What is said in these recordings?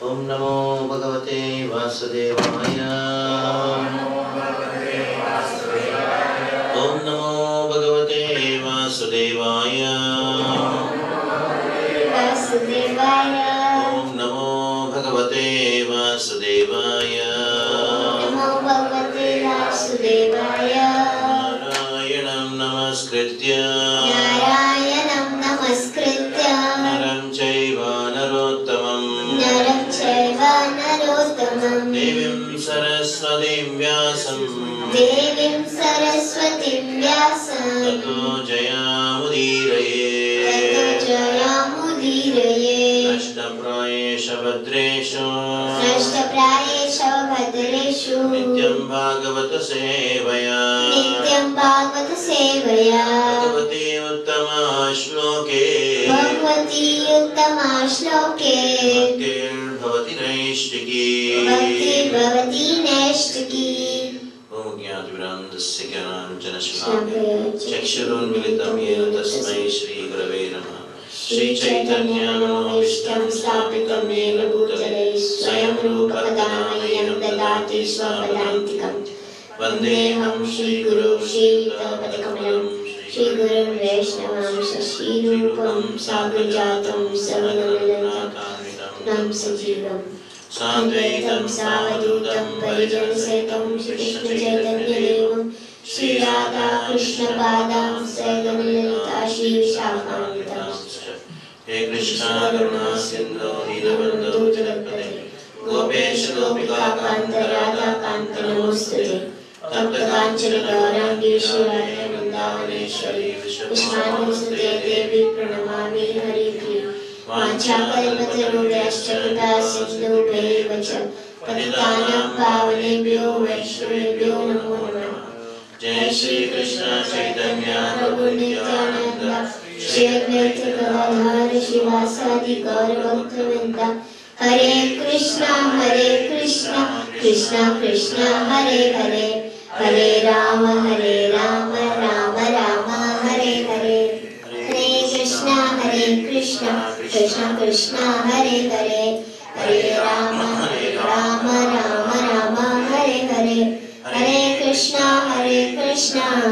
Om Namo Bhagavate Vasudevaya. Om Namo Bhagavate Vasudevaya. Om Namo Bhagavate Vasudevaya. Narayanam Namaskritya Naram Chaiva Narottamam Devim Saraswatim Vyasam Tato Jayamudiraye Ashtaprayesha Bhadreshu Nityam Bhagavata Sevaya Bhagavati Uttama Shloke Bhaktir Bhavati Naishtiki Om Gyati Vrandasya Gyananjana Shalakaya Chakshurun Militam Yena Tasmai Shri Gurave Namaha Shri Chaitanya Manobishtam Sthapitam Yena Bhutale Swayam Rupa Kadamayanam Dadati Swapadantikam Vandeham Shri Guru Shri Padakamalam Shri Guru Vaishnavam Shri Rupam Sagrajatam Savanamilanatam Nam Sajivam Sadvaitam Savadutam Parijanasetam Shri Krishna Chaitanya Devam Shri Radha Krishna Padam Saganilita Shri Vishakamitam He Krishna Karuna Sindhu Dinabandhu Jalapade Gopesha Gopika Kanta Radha Kanta Namostute Tapta Kanchana Gaurangi Shivaya Vrindavaneshwari Vishwanusate Devi Pranamami Hari Priya Vanchakalpatarubhyascha Kripa Sindhubhaiva cha Patitanam Pavanebhyo Vaishnavebhyo Namo Namah Jai Shri Krishna Chaitanya Prabhu Nityananda Shri Advaita Gadadhar Shivasadi Gaura Bhaktivinoda Hare Krishna Krishna Krishna Hare Hare Hare Rama Rama Rama Hare Hare Hare Krishna Krishna Krishna Hare Hare Hare Rama Rama Hare Hare Hare Krishna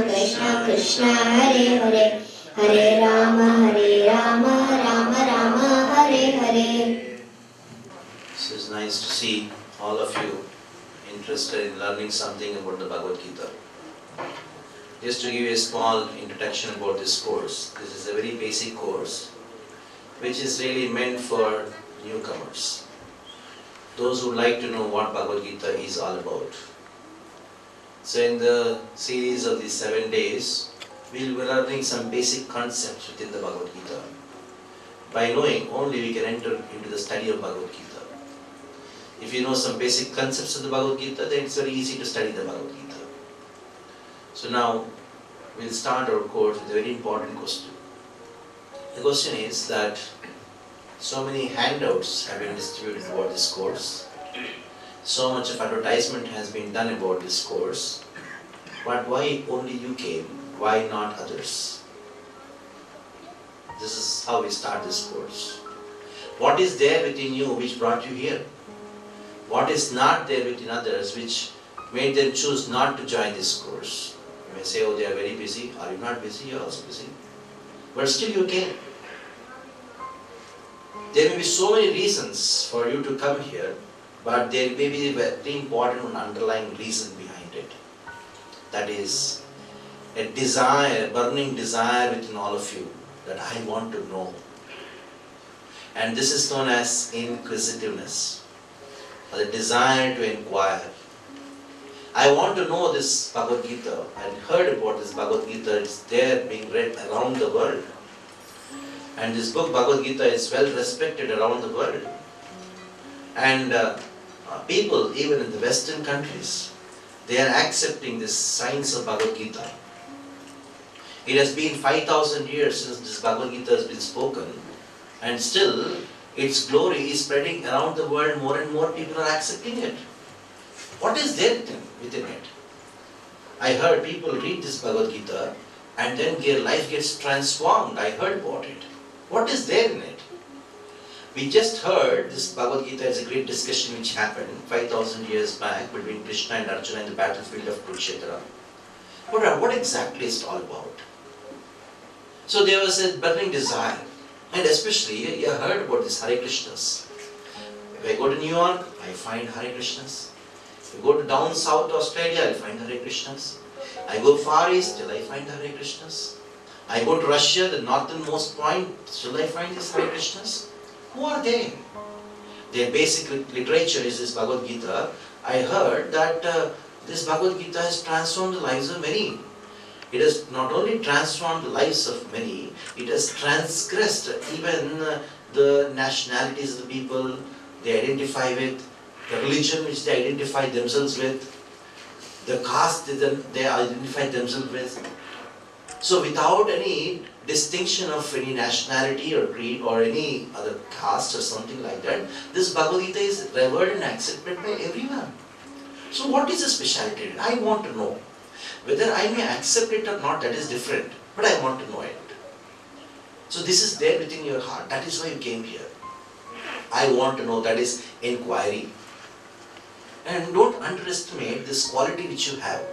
Krishna Krishna Hare Hare Hare Rama Rama Hare Hare. This is nice to see all of you interested in learning something about the Bhagavad Gita. Just to give you a small introduction about this course. This is a very basic course which is really meant for newcomers. Those who like to know what Bhagavad Gita is all about. So in the series of these 7 days, we will be learning some basic concepts within the Bhagavad Gita. By knowing only we can enter into the study of Bhagavad Gita. If you know some basic concepts of the Bhagavad Gita, then it's very easy to study the Bhagavad Gita. So now, we'll start our course with a very important question. The question is that so many handouts have been distributed about this course. So much of advertisement has been done about this course. But why only you came? Why not others? This is how we start this course. What is there within you which brought you here? What is not there within others which made them choose not to join this course? You may say, oh, they are very busy. Are you not busy? You are also busy. But still you came. There may be so many reasons for you to come here, but there may be a very important and underlying reason behind it. That is a desire, a burning desire within all of you that I want to know. And this is known as inquisitiveness, or the desire to inquire. I want to know this Bhagavad Gita. I heard about this Bhagavad Gita. It's there being read around the world. And this book Bhagavad Gita is well respected around the world. And people, even in the Western countries, they are accepting this science of Bhagavad Gita. It has been 5,000 years since this Bhagavad Gita has been spoken, and still its glory is spreading around the world. More and more people are accepting it. What is there within it? I heard people read this Bhagavad Gita and then their life gets transformed. I heard about it. What is there in it? We just heard this Bhagavad Gita is a great discussion which happened 5,000 years back between Krishna and Arjuna in the battlefield of Kurukshetra. What exactly is it all about? So there was a burning desire, and especially you heard about this Hare Krishnas. If I go to New York, I find Hare Krishnas. If I go to down south Australia, I find Hare Krishnas. I go far east, till I find Hare Krishnas. I go to Russia, the northernmost point, still I find these Hare Krishnas. Who are they? Their basic literature is this Bhagavad Gita. I heard that this Bhagavad Gita has transformed the lives of many. It has not only transformed the lives of many, it has transgressed even the nationalities of the people they identify with, the religion which they identify themselves with, the caste they identify themselves with. So without any distinction of any nationality or creed or any other caste or something like that, this Bhagavad Gita is revered and accepted by everyone. So what is the speciality? I want to know. Whether I may accept it or not, that is different. But I want to know it. So this is there within your heart. That is why you came here. I want to know. That is inquiry. And don't underestimate this quality which you have.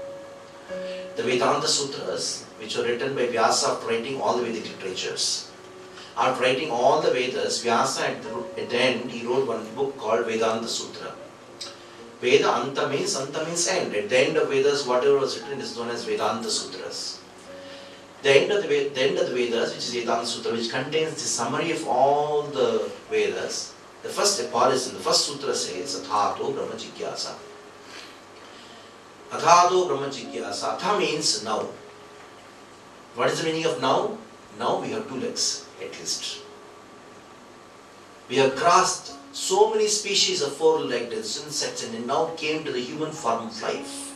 The Vedanta Sutras, which were written by Vyasa after writing all the Vedic literatures. After writing all the Vedas, Vyasa at the end, he wrote one book called Vedanta Sutra. Veda Anta means end. At the end of Vedas, whatever was written is known as Vedanta Sutras. The end of the Vedas, which is Vedanta Sutra, which contains the summary of all the Vedas. The first aphorism, the first sutra says, Athato Brahma Jigyasa. Athato Brahma Jigyasa. Atha means now. What is the meaning of now? Now we have two legs, at least. We have crossed so many species of four-legged insects and now came to the human form of life.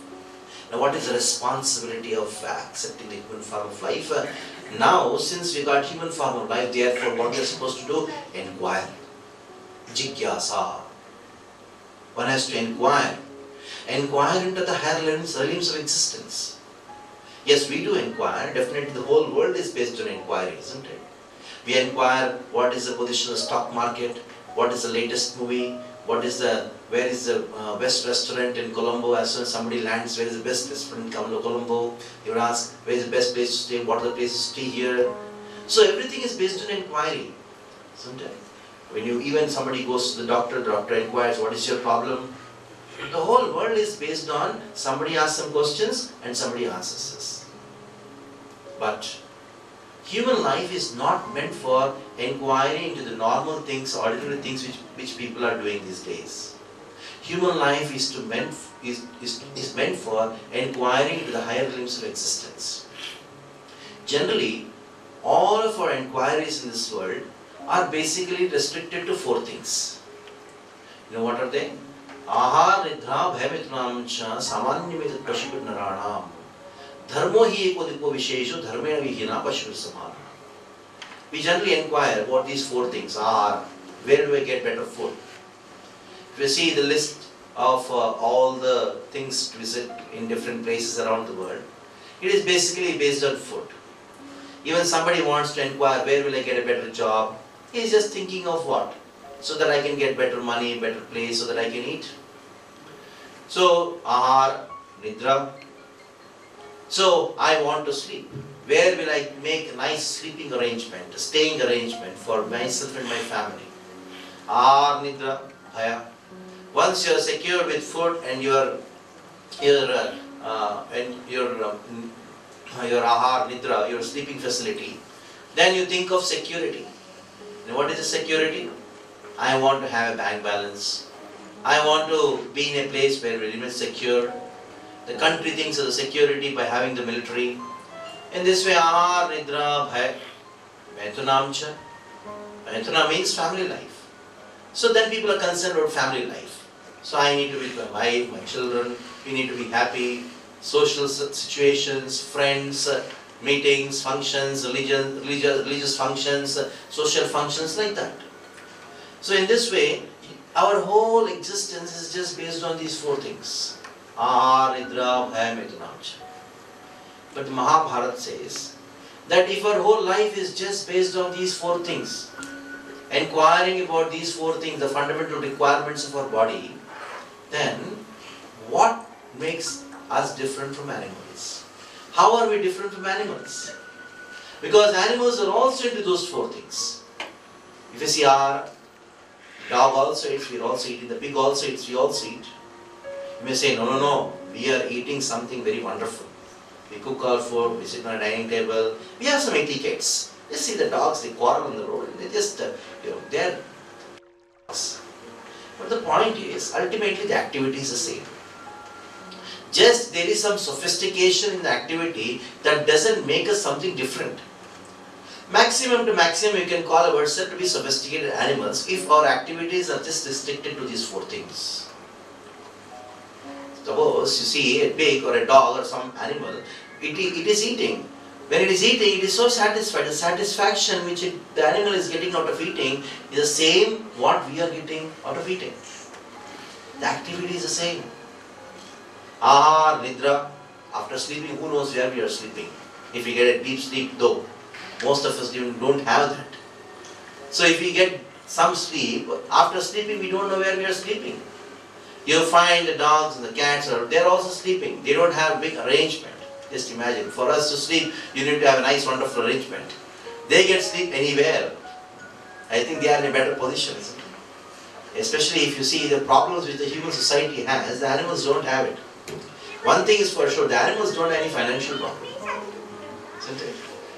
Now what is the responsibility of accepting the human form of life? Now, since we got human form of life, therefore what we are supposed to do? Inquire. Jigyasa. One has to inquire. Inquire into the higher realms of existence. Yes, we do inquire. Definitely the whole world is based on inquiry, isn't it? We inquire what is the position of the stock market, what is the latest movie, where is the best restaurant in Colombo. As soon as somebody lands, where is the best restaurant in Colombo? You would ask, where is the best place to stay, what are the places to stay here? So everything is based on inquiry, isn't it? When even somebody goes to the doctor inquires, what is your problem? The whole world is based on somebody asks some questions and somebody answers us. But human life is not meant for inquiry into the normal things, ordinary things which people are doing these days. Human life is meant for inquiring into the higher realms of existence. Generally, all of our inquiries in this world are basically restricted to four things. You know what are they? Ahar, Nidra, Bhayamitunam cha, Samanyamitat Pashupit Naranam. Dharmo hi eko dipo vishesho, dharmena vihina Pashupit samana. We generally inquire what these four things are. Where do I get better food? If you see the list of all the things to visit in different places around the world, it is basically based on food. Even somebody wants to inquire, where will I get a better job? He is just thinking of what? So that I can get better money, better place, so that I can eat. So, ahar, nidra. So, I want to sleep. Where will I make a nice sleeping arrangement, a staying arrangement for myself and my family? Ahar, nidra, bhaya. Once you are secure with food and your ahar, nidra, your sleeping facility, then you think of security. And what is the security? I want to have a bank balance. I want to be in a place where we remain secure. The country thinks of the security by having the military. In this way, ahar, nidra, bhaya, maitunam cha. Maituna means family life. So then people are concerned about family life. So I need to be with my wife, my children, we need to be happy, social situations, friends, meetings, functions, religious functions, social functions, like that. So in this way, our whole existence is just based on these four things. Ahar, nidra, bhaya, maitunam cha. But Mahabharata says that if our whole life is just based on these four things, inquiring about these four things, the fundamental requirements of our body, then what makes us different from animals? How are we different from animals? Because animals are also into those four things. If you see our dog also eats, we are also eating, the pig also eats, we also eat. You may say, no, we are eating something very wonderful. We cook our food, we sit on a dining table, we have some etiquettes. Just see the dogs, they quarrel on the road, and they just, they're dogs. But the point is, ultimately the activity is the same. Just there is some sophistication in the activity that doesn't make us something different. Maximum to maximum, you can call ourselves to be sophisticated animals if our activities are just restricted to these four things. Suppose you see a pig or a dog or some animal, it is eating. When it is eating, it is so satisfied. The satisfaction which the animal is getting out of eating is the same what we are getting out of eating. The activity is the same. Ahar, nidra, after sleeping, who knows where we are sleeping? If we get a deep sleep, though, most of us even don't have that. So if we get some sleep, after sleeping we don't know where we are sleeping. You find the dogs and the cats, they're also sleeping. They don't have big arrangement. Just imagine, for us to sleep, you need to have a nice, wonderful arrangement. They get sleep anywhere. I think they are in a better position, isn't it? Especially if you see the problems which the human society has, the animals don't have it. One thing is for sure, the animals don't have any financial problem. Isn't it?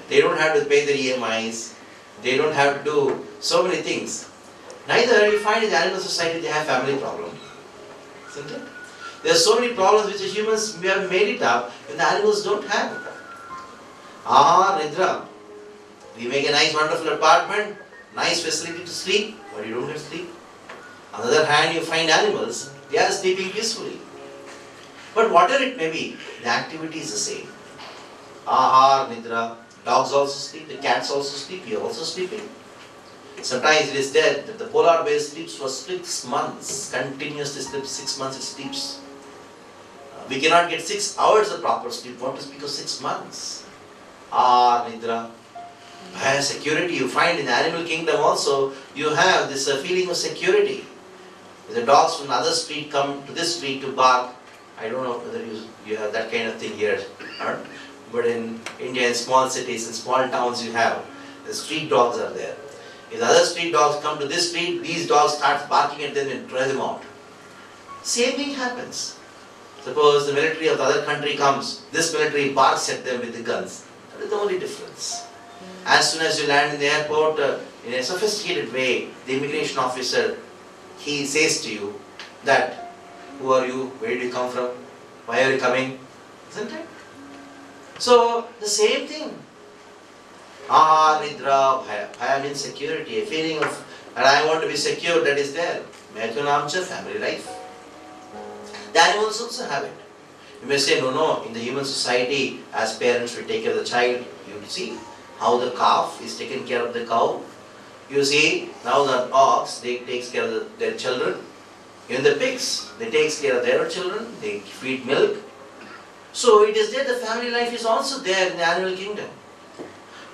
They don't have to pay their EMIs. They don't have to do so many things. Neither you find in the animal society they have family problem. Isn't it? There are so many problems which the humans we have made it up and the animals don't have it. Nidra. We make a nice wonderful apartment, nice facility to sleep, but you don't get sleep. On the other hand, you find animals, they are sleeping peacefully. But whatever it may be, the activity is the same. Ahar, nidra. Dogs also sleep, the cats also sleep, we are also sleeping. Sometimes it is said that the polar bear sleeps for 6 months, continuously sleeps, 6 months it sleeps. We cannot get 6 hours of proper sleep, what to speak of 6 months? Nidra. Security, you find in the animal kingdom also, you have this feeling of security. If the dogs from the other street come to this street to bark, I don't know whether you have that kind of thing here, but in India, in small cities, in small towns you have, the street dogs are there. If the other street dogs come to this street, these dogs start barking at them and drive them out. Same thing happens. Suppose the military of the other country comes, this military barks at them with the guns. That is the only difference. As soon as you land in the airport, in a sophisticated way, the immigration officer, he says to you that, who are you, where did you come from, why are you coming, isn't it? So, the same thing. Nidra, bhaya. Bhaya means security, a feeling of, and I want to be secure, that is there. Maitunamcha, family life. The animals also have it. You may say, no, in the human society, as parents we take care of the child, you see how the calf is taking care of the cow. You see, now the ox, they takes care of their children. Even the pigs, they take care of their children, they feed milk. So it is there, the family life is also there in the animal kingdom.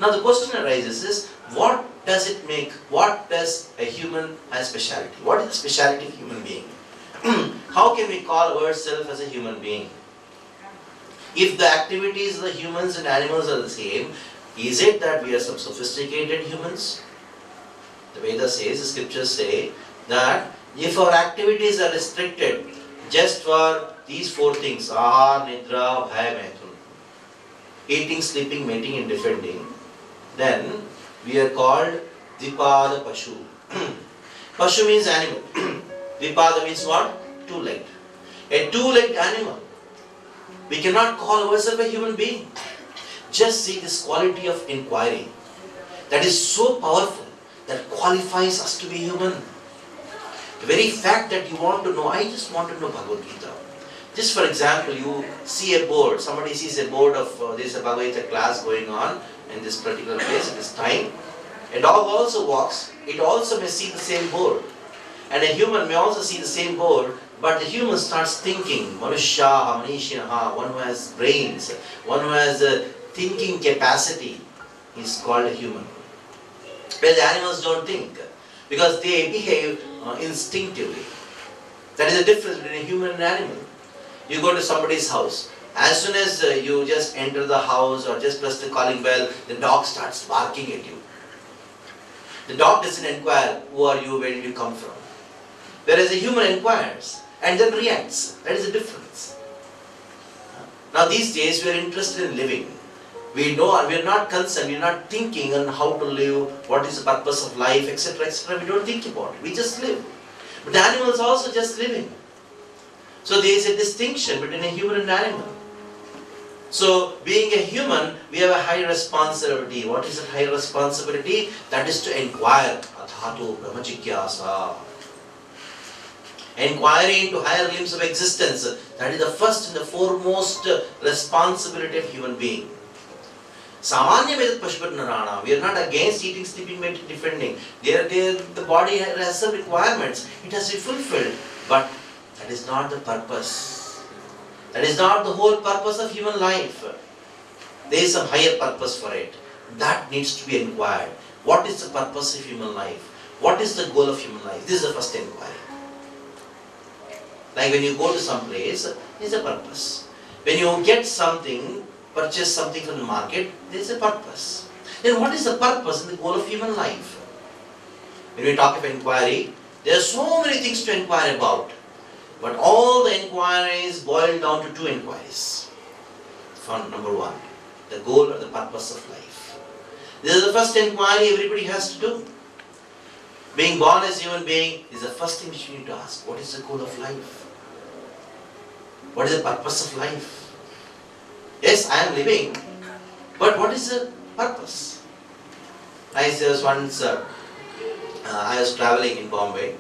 Now the question arises is, what does it make, what does a human have speciality? What is the speciality of a human being? How can we call ourselves as a human being? If the activities of the humans and animals are the same, is it that we are some sophisticated humans? The Vedas says, the scriptures say that if our activities are restricted just for these four things, ahar, nidra, bhaya, maitun, eating, sleeping, mating and defending, then we are called Vipada Pashu. Pashu means animal. Vipada means what? Two-legged. A two-legged animal. We cannot call ourselves a human being. Just see this quality of inquiry that is so powerful that qualifies us to be human. The very fact that you want to know, I just want to know Bhagavad Gita. Just for example, you see a board, somebody sees a board of this Bhagavad Gita class going on in this particular place at this time. A dog also walks, it also may see the same board. And a human may also see the same board, but the human starts thinking, Manushyaha, Manishinaha, one who has brains, one who has a thinking capacity is called a human. Well, the animals don't think. because they behave instinctively. That is the difference between a human and an animal. You go to somebody's house. As soon as you just enter the house or just press the calling bell, the dog starts barking at you. The dog doesn't inquire, who are you, where did you come from? Whereas a human inquires and then reacts. That is the difference. Now these days we are interested in living. We know, we are not concerned, we are not thinking on how to live, what is the purpose of life, etc., etc. We don't think about it. We just live. But the animals also just living. So there is a distinction between a human and an animal. So being a human, we have a high responsibility. What is that high responsibility? That is to inquire. Adhatu brahmajigyasa. Inquiry into higher limbs of existence. That is the first and the foremost responsibility of human being. Samanya vedat pashupati narana. We are not against eating, sleeping, meditating, defending. The body has some requirements. It has to be fulfilled. But that is not the purpose. That is not the whole purpose of human life. There is some higher purpose for it. That needs to be inquired. What is the purpose of human life? What is the goal of human life? This is the first inquiry. Like when you go to some place, there is a purpose. When you get something, purchase something from the market, there is a purpose. Then what is the purpose and the goal of human life? When we talk of inquiry, there are so many things to inquire about. But all the inquiries boil down to two inquiries. Number one, the goal or the purpose of life. This is the first inquiry everybody has to do. Being born as a human being is the first thing which you need to ask. What is the goal of life? What is the purpose of life? Yes, I am living, but what is the purpose? I was once, I was traveling in Bombay.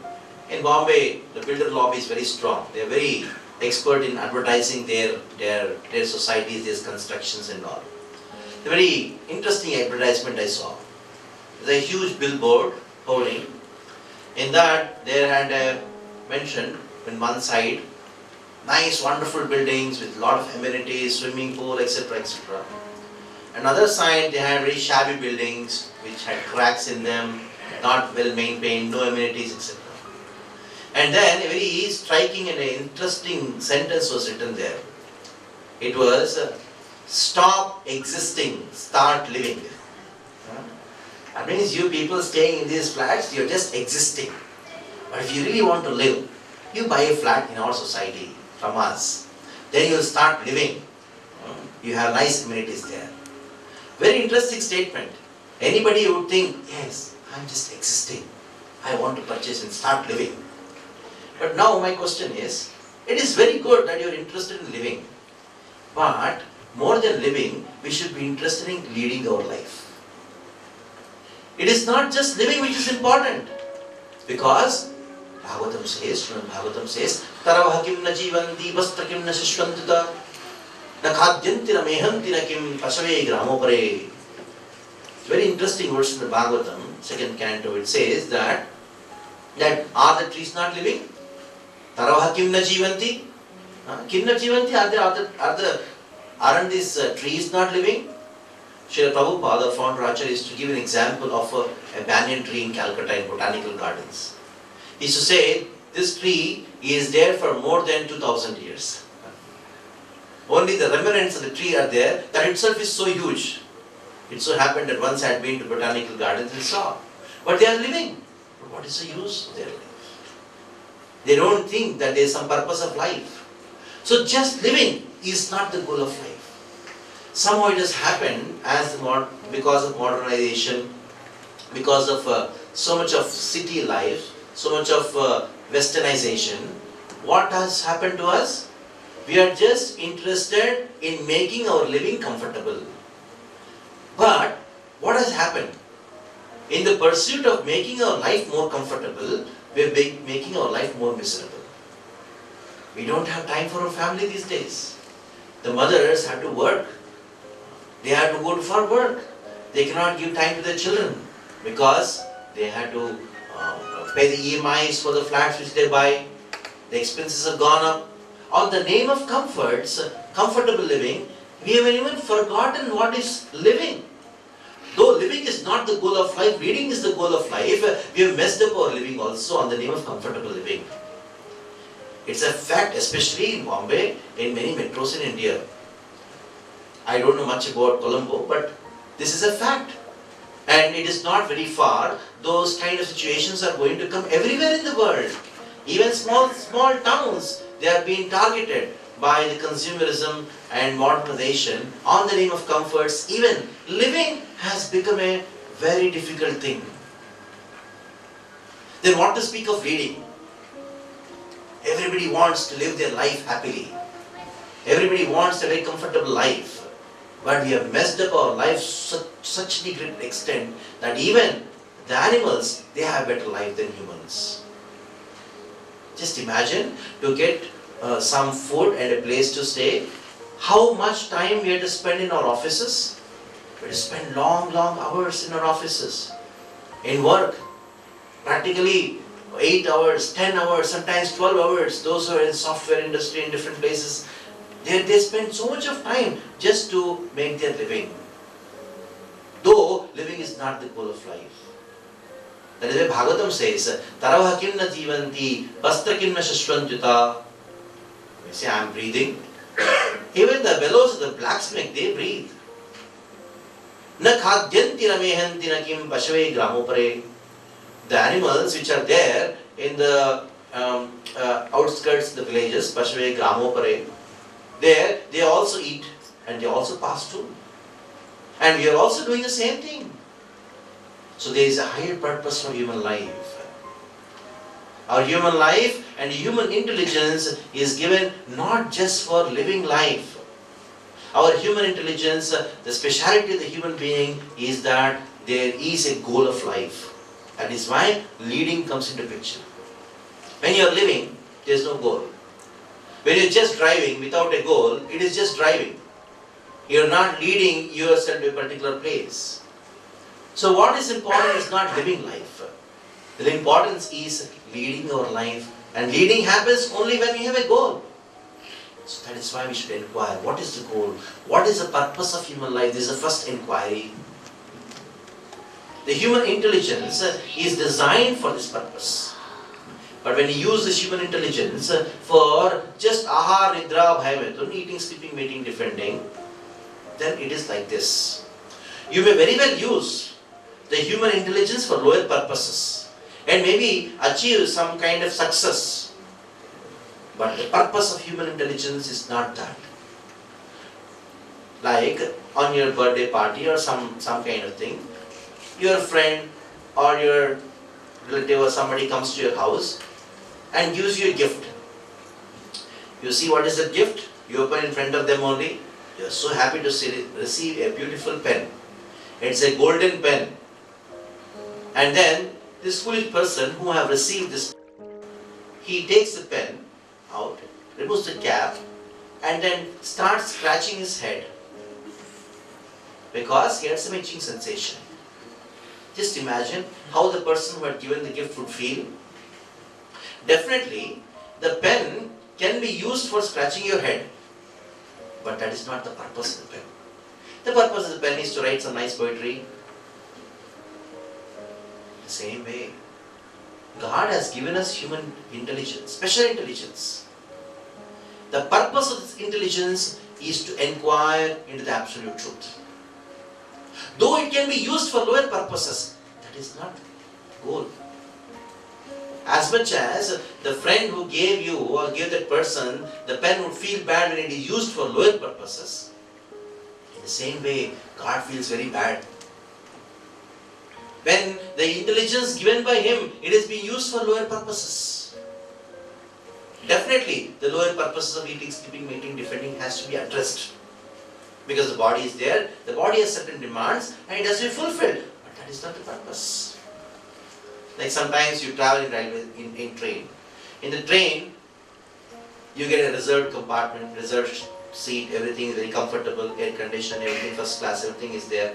In Bombay, the builder lobby is very strong. They are very expert in advertising their societies, their constructions and all. A very interesting advertisement I saw. There's a huge billboard holding. In that, they had mentioned in one side, nice, wonderful buildings with a lot of amenities, swimming pool, etc., etc. Another side, they had very shabby buildings which had cracks in them, not well maintained, no amenities, etc. And then a very striking and interesting sentence was written there. It was, stop existing, start living. That means you people staying in these flats, you're just existing. But if you really want to live, you buy a flat in our society from us. Then you'll start living. You have nice amenities there. Very interesting statement. Anybody would think, yes, I'm just existing. I want to purchase and start living. But now my question is, it is very good that you're interested in living. But more than living, we should be interested in leading our life. It is not just living which is important. Because Bhagavatam says, Taravaha kim na jivanti, vastra kim na shishvantita, na khadyanti na mehanti na kim pasave gramopare. It's very interesting verse in the Bhagavatam, second canto. It says that are the trees not living? Taravaha kim na jivanti? Kim na jivanti? Aren't these trees not living? Srila Prabhupada, the founder Acharya, is to give an example of a banyan tree in Calcutta in botanical gardens. He used to say, this tree is there for more than 2000 years. Only the remnants of the tree are there. That itself is so huge. It so happened that once I had been to botanical gardens and saw. But they are living. But what is the use of their life? They don't think that there is some purpose of life. So just living is not the goal of life. Somehow it has happened because of modernization, because of so much of city life, so much of westernization. What has happened to us? We are just interested in making our living comfortable. But what has happened? In the pursuit of making our life more comfortable, we are making our life more miserable. We don't have time for our family these days. The mothers have to work. They have to go for work. They cannot give time to their children because they have to pay the EMIs for the flats which they buy. The expenses have gone up. On the name of comforts, comfortable living, we have even forgotten what is living. Though living is is not the goal of life, reading is the goal of life. We have messed up our living also on the name of comfortable living. It's a fact, especially in Bombay, in many metros in India. I don't know much about Colombo, but this is a fact. And it is not very far. Those kind of situations are going to come everywhere in the world. Even small towns, they are being targeted by the consumerism and modernization on the name of comforts. Even living has become a very difficult thing. Then what to speak of reading? Everybody wants to live their life happily. Everybody wants a very comfortable life. But we have messed up our life such a great extent that even the animals, they have better life than humans. Just imagine to get some food and a place to stay. How much time we have to spend in our offices? We have to spend long hours in our offices. In work, practically 8 hours, 10 hours, sometimes 12 hours. Those who are in software industry in different places, they spend so much of time just to make their living. Though living is not the goal of life. That is why Bhagavatam says, Taravaha kimna jivanti, vastra kimna shashvantyuta. You say, I am breathing. Even the bellows of the blacksmith, they breathe. Na khadyanti na mehanti na kim pashave gramopare. The animals which are there in the outskirts of the villages, pashave gramopare, there they also eat and they also pass through. And we are also doing the same thing. So there is a higher purpose for human life. Our human life and human intelligence is given not just for living life. Our human intelligence, the speciality of the human being is that there is a goal of life. That is why leading comes into picture. When you are living, there is no goal. When you are just driving without a goal, it is just driving. You are not leading yourself to a particular place. So what is important is not living life. The importance is leading our life. And leading happens only when we have a goal. So that is why we should inquire, what is the goal? What is the purpose of human life? This is the first inquiry. The human intelligence is designed for this purpose. But when you use this human intelligence for just ahar, nidra, bhayam, eating, sleeping, mating, defending, then it is like this. You may very well use the human intelligence for lower purposes and maybe achieve some kind of success. But the purpose of human intelligence is not that. Like on your birthday party or some kind of thing, your friend or your relative or somebody comes to your house and gives you a gift. You see what is the gift? You open in front of them only. You are so happy to receive a beautiful pen. It's a golden pen. And then this foolish person who have received this, he takes the pen out, removes the cap, and then starts scratching his head because he had some itching sensation. Just imagine how the person who had given the gift would feel. Definitely, the pen can be used for scratching your head, but that is not the purpose of the pen. The purpose of the pen is to write some nice poetry. The same way, God has given us human intelligence, special intelligence. The purpose of this intelligence is to inquire into the absolute truth. Though it can be used for lower purposes, that is not the goal. As much as the friend who gave you or gave that person the pen would feel bad when it is used for lower purposes, in the same way, God feels very bad. When the intelligence given by Him, it is being used for lower purposes. Definitely, the lower purposes of eating, sleeping, mating, defending has to be addressed. Because the body is there, the body has certain demands and it has to be fulfilled. But that is not the purpose. Like sometimes you travel in train. In the train, you get a reserved compartment, reserved seat, everything is very comfortable, air conditioned, everything first class, everything is there.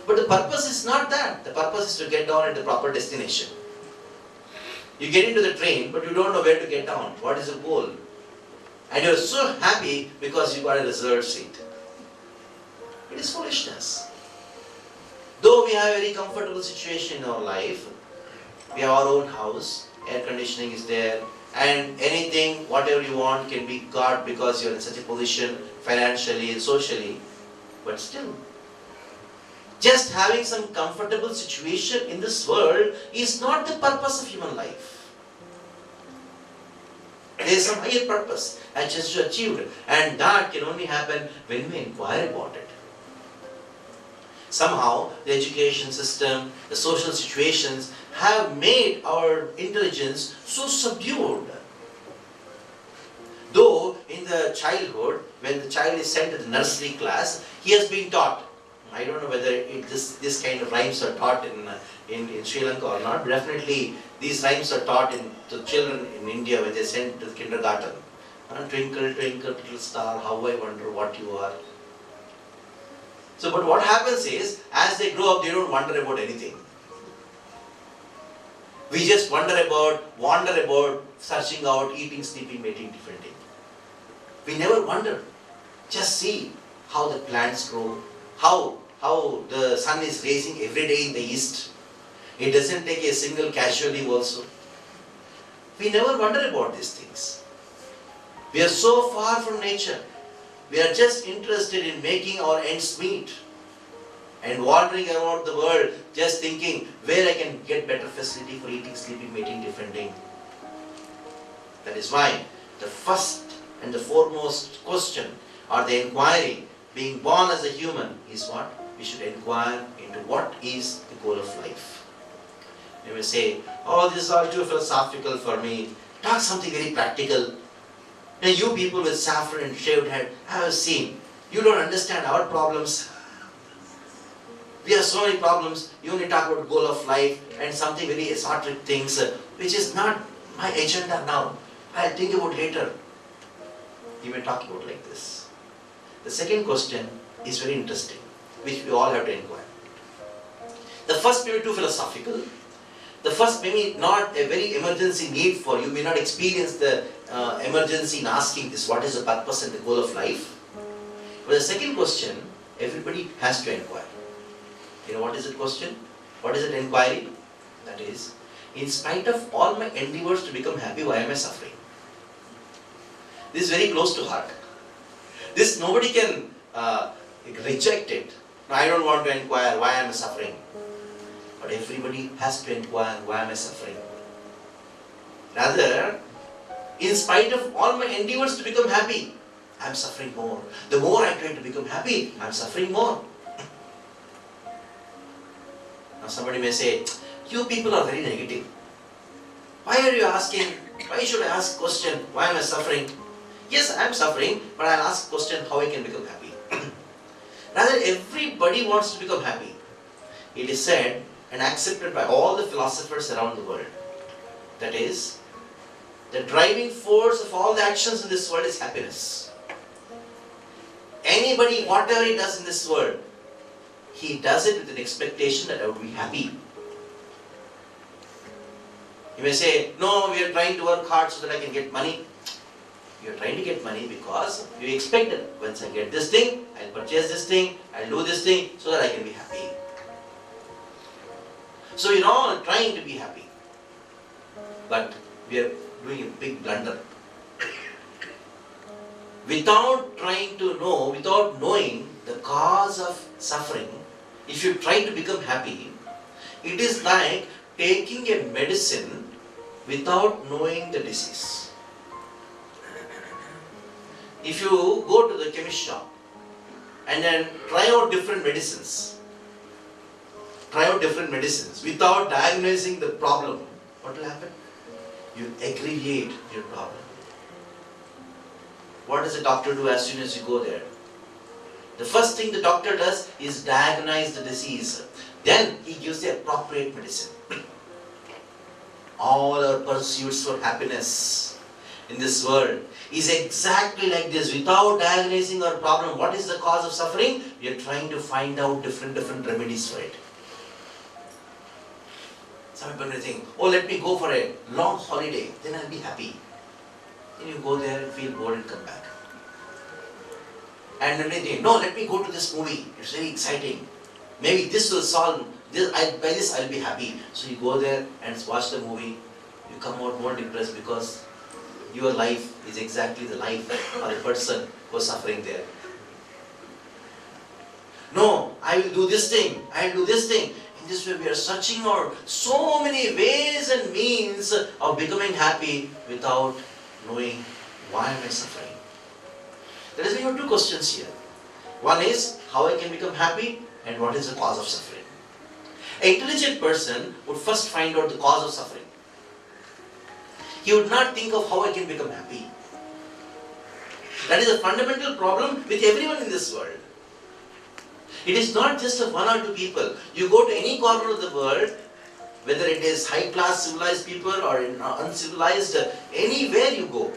But the purpose is not that. The purpose is to get down at the proper destination. You get into the train, but you don't know where to get down. What is the goal? And you are so happy because you got a reserved seat. It is foolishness. Though we have a very comfortable situation in our life, we have our own house, air conditioning is there, and anything, whatever you want can be got because you are in such a position financially and socially, but still, just having some comfortable situation in this world is not the purpose of human life. There is some higher purpose and just achieved, and that can only happen when we inquire about it. Somehow, the education system, the social situations have made our intelligence so subdued. Though in the childhood, when the child is sent to the nursery class, he has been taught. I don't know whether this kind of rhymes are taught in Sri Lanka or not. Definitely, these rhymes are taught to children in India when they are sent to the kindergarten. Twinkle, twinkle, little star, how I wonder what you are. So, but what happens is, as they grow up, they don't wonder about anything. We just wander about, searching out, eating, sleeping, mating, different things. We never wonder. Just see how the plants grow, how the sun is rising every day in the east. It doesn't take a single casual leave also. We never wonder about these things. We are so far from nature. We are just interested in making our ends meet and wandering around the world just thinking where I can get better facility for eating, sleeping, mating, different thing. That is why the first and the foremost question or the inquiry, being born as a human, is what? We should inquire into what is the goal of life. You may say, oh, this is all too philosophical for me. Talk something very practical. Now you people with saffron and shaved head, I have seen, you don't understand our problems. We have so many problems. You only talk about goal of life and something very esoteric things, which is not my agenda now. I'll think about later. You may talk about like this. The second question is very interesting, which we all have to inquire. The first may be too philosophical. The first may be not a very emergency need for you. You may not experience the emergency in asking this, what is the purpose and the goal of life? But the second question, everybody has to inquire. You know what is the question? What is the inquiry? That is, in spite of all my endeavors to become happy, why am I suffering? This is very close to heart. This nobody can reject it. No, I don't want to inquire why am I suffering. But everybody has to inquire why am I suffering. Rather, in spite of all my endeavors to become happy, I am suffering more. The more I try to become happy, I am suffering more. Now somebody may say, you people are very negative. Why are you asking, why should I ask question, why am I suffering? Yes, I am suffering, but I'll ask question how I can become happy. Rather, everybody wants to become happy. It is said and accepted by all the philosophers around the world. That is, the driving force of all the actions in this world is happiness. Anybody, whatever he does in this world, he does it with an expectation that I would be happy. You may say, no, we are trying to work hard so that I can get money. You are trying to get money because you expect that once I get this thing, I'll purchase this thing, I'll do this thing so that I can be happy. So we are all trying to be happy. But we are doing a big blunder. Without trying to know, without knowing the cause of suffering, if you try to become happy, it is like taking a medicine without knowing the disease. If you go to the chemist shop and then try out different medicines without diagnosing the problem, what will happen? You aggravate your problem. What does the doctor do as soon as you go there? The first thing the doctor does is diagnose the disease. Then he gives the appropriate medicine. All our pursuits for happiness in this world is exactly like this. Without diagnosing our problem, what is the cause of suffering? We are trying to find out different remedies for it. Some people may think, oh, let me go for a long holiday, then I'll be happy. Then you go there and feel bored and come back. And then they think, no, let me go to this movie, it's very exciting. Maybe this will solve, by this I'll be happy. So you go there and watch the movie, you come out more depressed because your life is exactly the life of the person who is suffering there. No, I will do this thing, I will do this thing. In this way we are searching out so many ways and means of becoming happy without knowing why am I suffering. There is even two questions here. One is how I can become happy and what is the cause of suffering. An intelligent person would first find out the cause of suffering. He would not think of how I can become happy. That is a fundamental problem with everyone in this world. It is not just of one or two people. You go to any corner of the world, whether it is high-class civilized people or uncivilized, anywhere you go,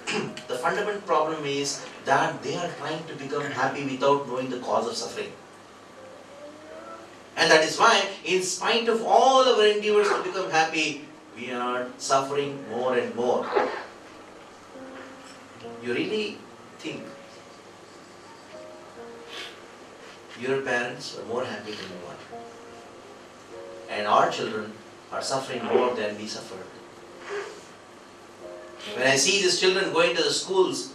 the fundamental problem is that they are trying to become happy without knowing the cause of suffering. And that is why, in spite of all our endeavors to become happy, we are suffering more and more. You really think your parents are more happy than you are. And our children are suffering more than we suffered. When I see these children going to the schools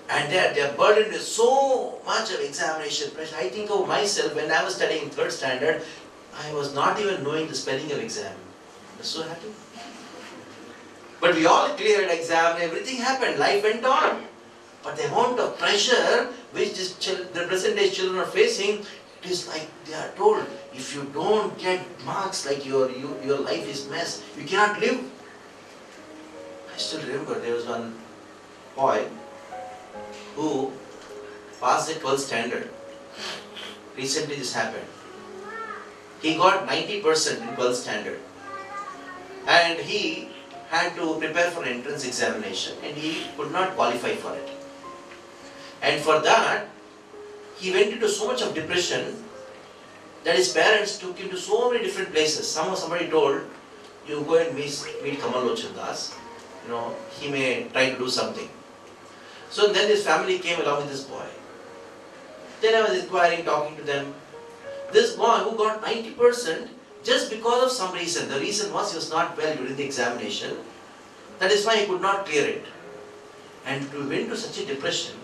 and they are burdened with so much of examination pressure, I think of myself when I was studying 3rd standard, I was not even knowing the spelling of exam. I was so happy. But we all cleared exam, everything happened, life went on. But the amount of pressure which the present day children are facing, it is like they are told, if you don't get marks, like your life is mess, you cannot live. I still remember there was one boy who passed the 12th standard. Recently this happened. He got 90% in 12th standard. And he had to prepare for entrance examination and he could not qualify for it. And for that, he went into so much of depression that his parents took him to so many different places. Somebody told, you go and meet Kamallochan, he may try to do something. So then his family came along with this boy. Then I was inquiring, talking to them. This boy who got 90% just because of some reason. The reason was he was not well during the examination. That is why he could not clear it. And to went to such a depression,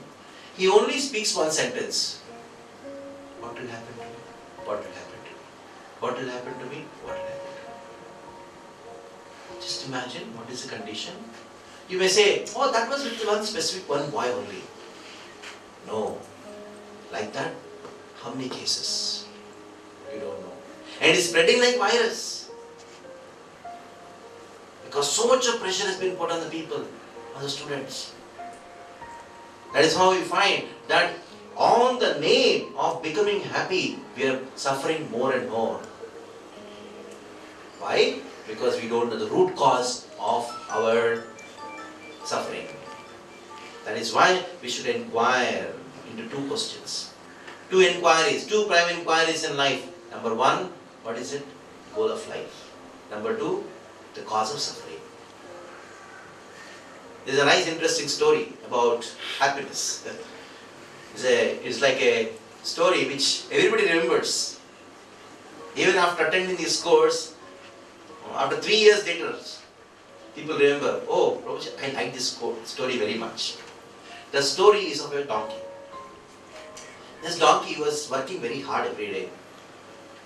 he only speaks one sentence. What will happen to me? What will happen to me? What will happen to me? What will happen to me? Just imagine what is the condition. You may say, oh, that was with one specific one boy only. No. Like that, how many cases? You don't know. And it's spreading like virus. Because so much of pressure has been put on the people, on the students. That is how we find that on the name of becoming happy, we are suffering more and more. Why? Because we don't know the root cause of our suffering. That is why we should inquire into two questions. Two inquiries, two prime inquiries in life. Number one, what is it? Goal of life. Number two, the cause of suffering. There is a nice interesting story about happiness. It's like a story which everybody remembers. Even after attending this course, after 3 years later, people remember, oh, Prabhu, I like this story very much. The story is of a donkey. This donkey was working very hard every day.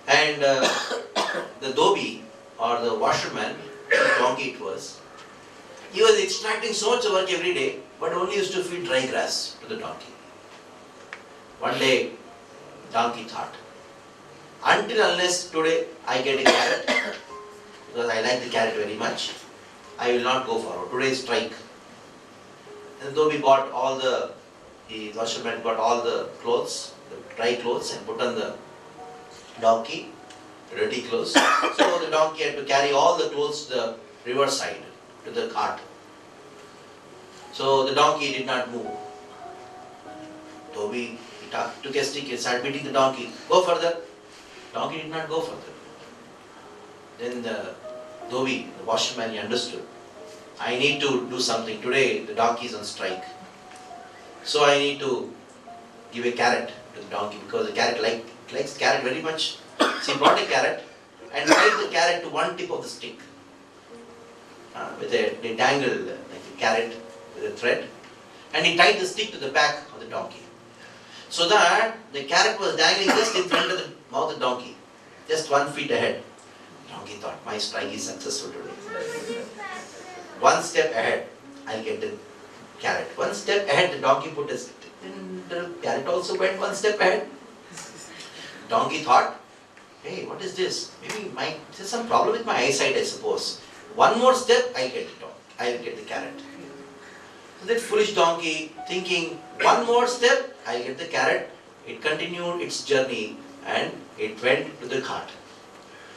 And the dhobi, or the washerman, the donkey it was, he was extracting so much work every day, but only used to feed dry grass to the donkey. One day, donkey thought, until unless today I get a carrot, because I like the carrot very much, I will not go forward. Today is strike. And though we bought all the washerman got all the clothes, the dry clothes, and put on the donkey, dirty clothes. So the donkey had to carry all the clothes to the river side, to the cart. So the donkey did not move. Dhobi took a stick and started beating the donkey. Go further. Donkey did not go further. Then the dhobi, the washerman, he understood. I need to do something. Today the donkey is on strike. So I need to give a carrot to the donkey because the carrot It likes carrot very much. So he brought a carrot and tied the carrot to one tip of the stick. They dangled like a carrot with a thread, and he tied the stick to the back of the donkey. So that the carrot was dangling just in front of the mouth of the donkey, just 1 feet ahead. The donkey thought, my strike is successful today. One step ahead, I'll get the carrot. One step ahead, the donkey put his stick. Then the carrot also went 1 step ahead. Donkey thought, hey, what is this? Maybe there's some problem with my eyesight, I suppose. One more step, I'll get the carrot. So that foolish donkey, thinking, one more step, I'll get the carrot. It continued its journey and it went to the cart,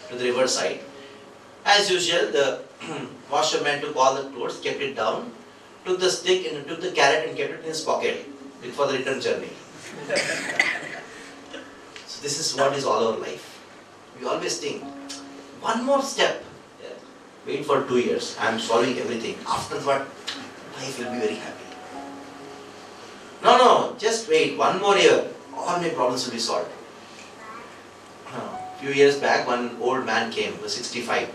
to the riverside. As usual, the washerman took all the clothes, kept it down, took the stick and took the carrot and kept it in his pocket for the return journey. So this is what is all our life. We always think, one more step. Wait for 2 years. I am solving everything. After that, life will be very happy. No, just wait. 1 more year. All my problems will be solved. A few years back, one old man came, he was 65.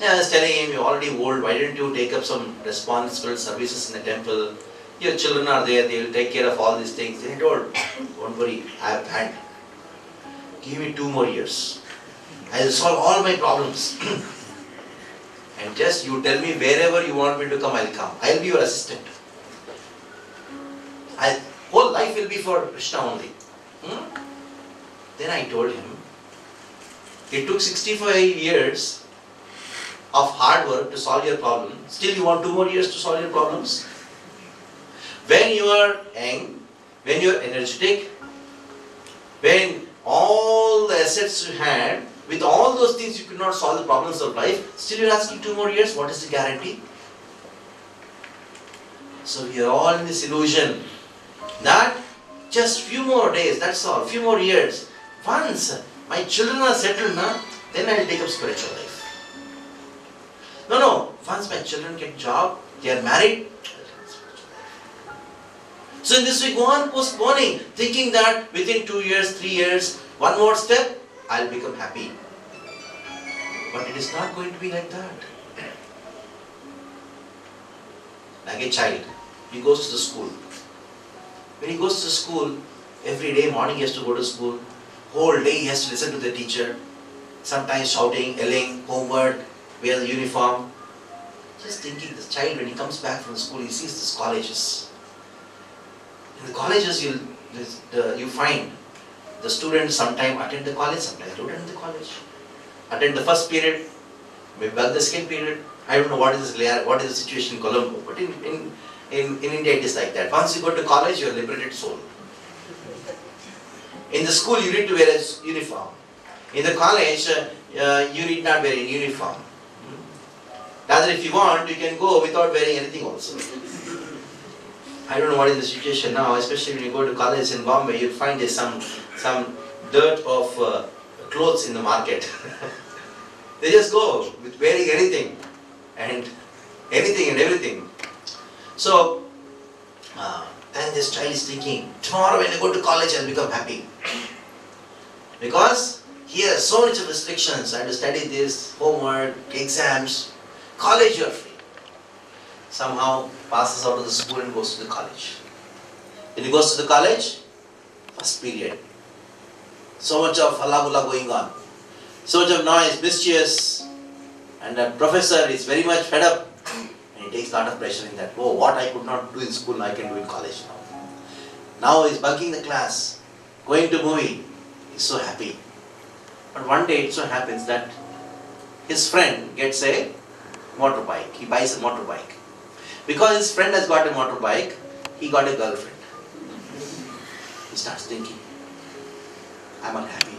I was telling him, you're already old. Why didn't you take up some responsible services in the temple? Your children are there. They will take care of all these things. Then he told, don't worry. I have planned. Give me 2 more years. I will solve all my problems. And just you tell me wherever you want me to come, I'll come. I'll be your assistant. Whole life will be for Krishna only. Then I told him, it took 65 years of hard work to solve your problem. Still you want 2 more years to solve your problems? When you are young, when you are energetic, when all the assets you had, with all those things you could not solve the problems of life, still you're asking 2 more years, what is the guarantee? So we are all in this illusion that just few more days, that's all, few more years. Once my children are settled now, then I'll take up spiritual life. No, once my children get job, they are married, so in this we go on postponing, thinking that within 2 years, 3 years, 1 more step, I'll become happy. But it is not going to be like that. Like a child, he goes to the school. When he goes to school, every day morning he has to go to school. Whole day he has to listen to the teacher. Sometimes shouting, yelling, homework, wear the uniform. Just thinking, this child when he comes back from school, he sees these colleges. In the colleges you find the students sometimes attend the college, sometimes don't attend the college. Attend the first period, maybe back the second period. I don't know what is the situation in Colombo, but in India it is like that. Once you go to college, you are a liberated soul. In the school you need to wear a uniform. In the college you need not wear a uniform. Rather, if you want, you can go without wearing anything also. I don't know what is the situation now, especially when you go to college in Bombay, you find there's some dirt of clothes in the market. They just go with wearing anything and everything. So, then this child is thinking, tomorrow when I go to college I'll become happy. Because here so much of restrictions, I have to study this, homework, exams. College you are free. Somehow passes out of the school and goes to the college. When he goes to the college, first period. So much of halla-bulla going on. So much of noise, mischievous. And the professor is very much fed up. And he takes a lot of pressure in that. Oh, what I could not do in school, I can do in college now. Now he's bunking the class, going to movie. He's so happy. But one day it so happens that his friend gets a motorbike. He buys a motorbike. Because his friend has got a motorbike, he got a girlfriend. He starts thinking, I'm unhappy.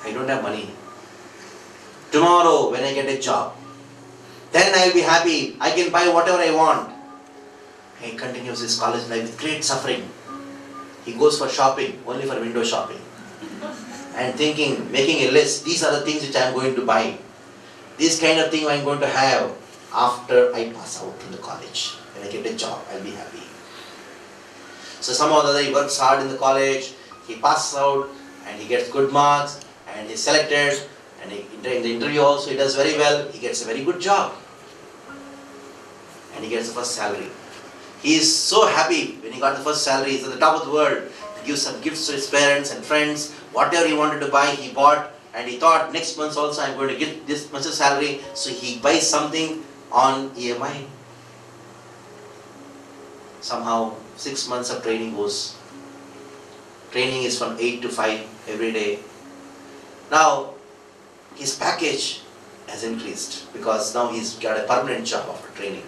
I don't have money. Tomorrow when I get a job, then I will be happy. I can buy whatever I want. He continues his college life with great suffering. He goes for shopping, only for window shopping. And thinking, making a list, these are the things which I am going to buy. This kind of thing I am going to have after I pass out from the college. When I get a job, I will be happy. So somehow or other he works hard in the college, He passes out and he gets good marks and he's selected, and in the interview also he does very well, he gets a very good job and he gets the first salary. He is so happy when he got the first salary. He's at the top of the world. He gives some gifts to his parents and friends. Whatever he wanted to buy, he bought, and he thought next month also I'm going to get this much of salary, so he buys something on EMI. Somehow 6 months of training goes. Training is from 8 to 5 every day. Now his package has increased because now he's got a permanent job after training.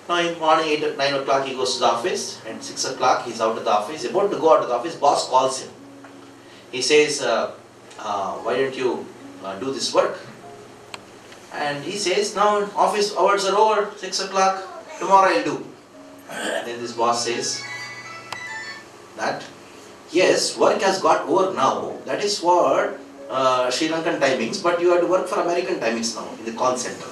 Now in the morning 9 o'clock he goes to the office, and 6 o'clock he's out of the office. He's about to go out of the office, boss calls him. He says, why don't you do this work? And he says, now office hours are over, 6 o'clock, tomorrow I'll do. And then this boss says that, yes, work has got over now, that is for Sri Lankan timings, but you have to work for American timings now in the call center.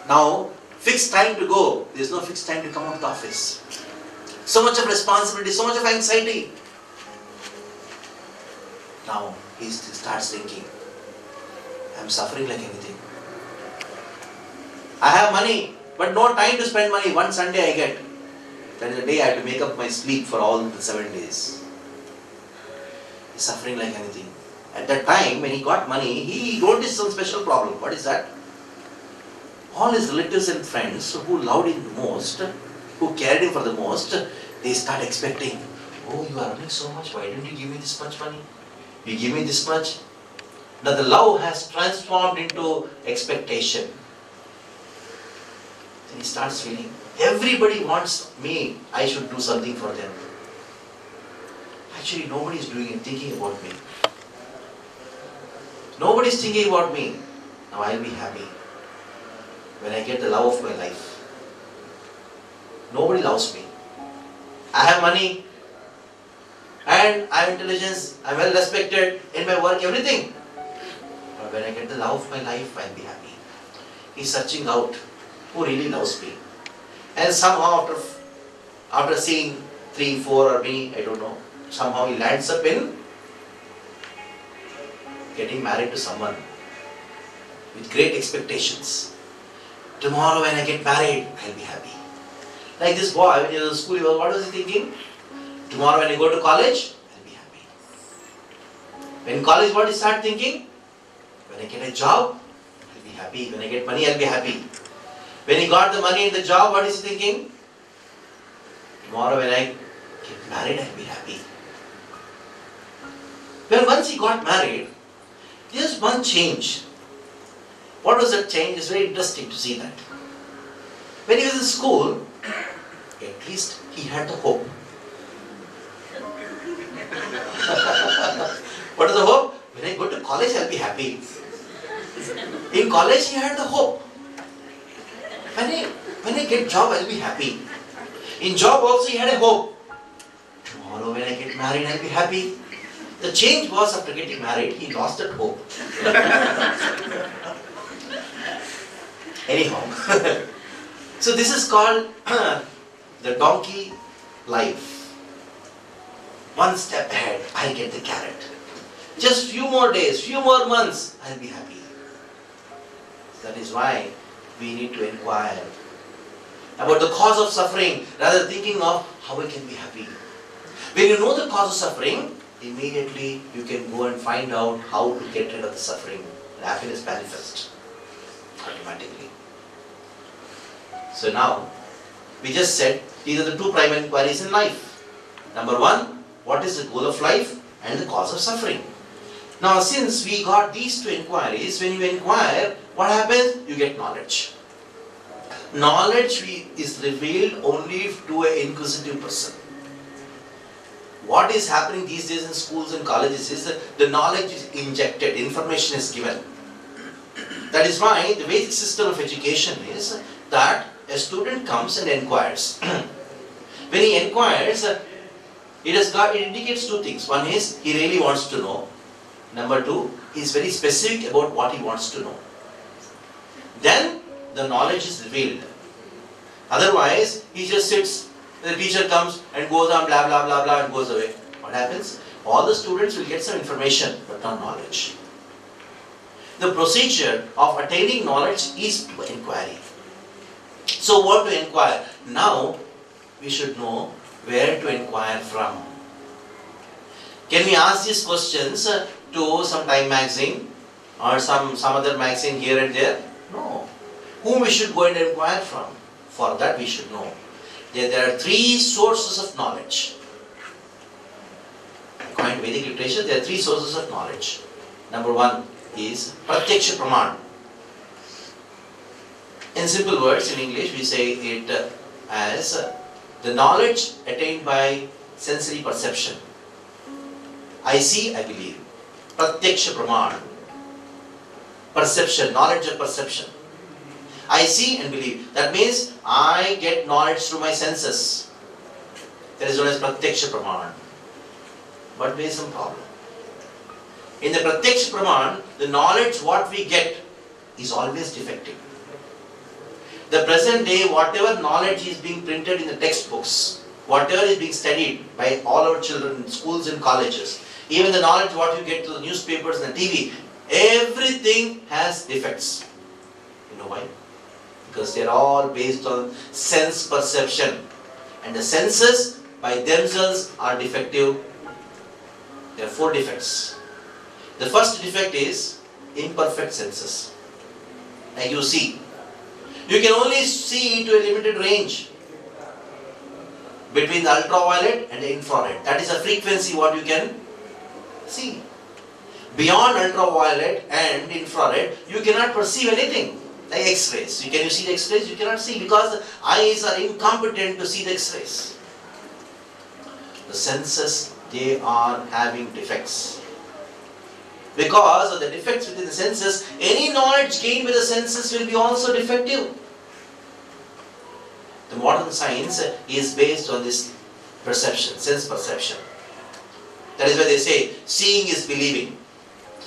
Now, fixed time to go, there is no fixed time to come out of the office. So much of responsibility, so much of anxiety. Now, he starts thinking, I'm suffering like anything. I have money, but no time to spend money. One Sunday I get. That is the day I have to make up my sleep for all the 7 days. He's suffering like anything. At that time, when he got money, he noticed some special problem. What is that? All his relatives and friends who loved him the most, who cared him for the most, they start expecting, oh, you are earning so much, why didn't you give me this much money? You give me this much. Now the love has transformed into expectation. Then he starts feeling, everybody wants me, I should do something for them. Actually, nobody is doing it, thinking about me. Nobody is thinking about me. Now I will be happy when I get the love of my life. Nobody loves me. I have money and I have intelligence, I am well respected in my work, everything. But when I get the love of my life, I will be happy. He is searching out who really loves me. And somehow after seeing 3, 4 or me, I don't know, somehow he lands up in getting married to someone with great expectations. Tomorrow when I get married, I'll be happy. Like this boy, when he was in school, what was he thinking? Tomorrow when I go to college, I'll be happy. When in college, what did he start thinking? When I get a job, I'll be happy. When I get money, I'll be happy. When he got the money in the job, what is he thinking? Tomorrow when I get married, I'll be happy. Well, once he got married, there's one change. What was that change? It's very interesting to see that. When he was in school, at least he had the hope. What is the hope? When I go to college, I'll be happy. In college, he had the hope. When I get job, I'll be happy. In job also, he had a hope. Tomorrow when I get married, I'll be happy. The change was after getting married, he lost that hope. Anyhow, so this is called the donkey life. One step ahead, I'll get the carrot. Just few more days, few more months, I'll be happy. That is why we need to inquire about the cause of suffering rather than thinking of how we can be happy. When you know the cause of suffering, immediately you can go and find out how to get rid of the suffering and happiness manifests automatically. So now, we just said these are the two primary inquiries in life. Number one, what is the goal of life and the cause of suffering? Now since we got these two inquiries, when you inquire, what happens? You get knowledge. Knowledge is revealed only to an inquisitive person. What is happening these days in schools and colleges is that the knowledge is injected, information is given. That is why the basic system of education is that a student comes and inquires. When he inquires, it indicates two things. One is he really wants to know. Number two, he is very specific about what he wants to know. Then the knowledge is revealed. Otherwise, he just sits The teacher comes and goes on blah blah blah blah and goes away. What happens? All the students will get some information but not knowledge. The procedure of attaining knowledge is to inquiry. So what to inquire? Now we should know where to inquire from. Can we ask these questions to some Time magazine or some other magazine here and there? No. Whom we should go and inquire from? For that we should know. There are three sources of knowledge. According to Vedic literature, there are three sources of knowledge. Number one is pratyaksha praman. In simple words, in English, we say it as the knowledge attained by sensory perception. I see, I believe. Pratyaksha praman. Perception, knowledge of perception. I see and believe. That means I get knowledge through my senses. That is known as pratyaksha praman. But there is some problem. In the pratyaksha praman, the knowledge what we get is always defective. The present day, whatever knowledge is being printed in the textbooks, whatever is being studied by all our children in schools and colleges, even the knowledge what you get through the newspapers and the TV, everything has defects. You know why? Because they are all based on sense perception. And the senses by themselves are defective. There are four defects. The first defect is imperfect senses. Like you see. You can only see to a limited range between the ultraviolet and the infrared. That is the frequency what you can see. Beyond ultraviolet and infrared, you cannot perceive anything. Like X-rays. Can you see the X-rays? You cannot see because the eyes are incompetent to see the X-rays. The senses, they are having defects. Because of the defects within the senses, any knowledge gained by the senses will be also defective. The modern science is based on this perception, sense perception. That is why they say, seeing is believing.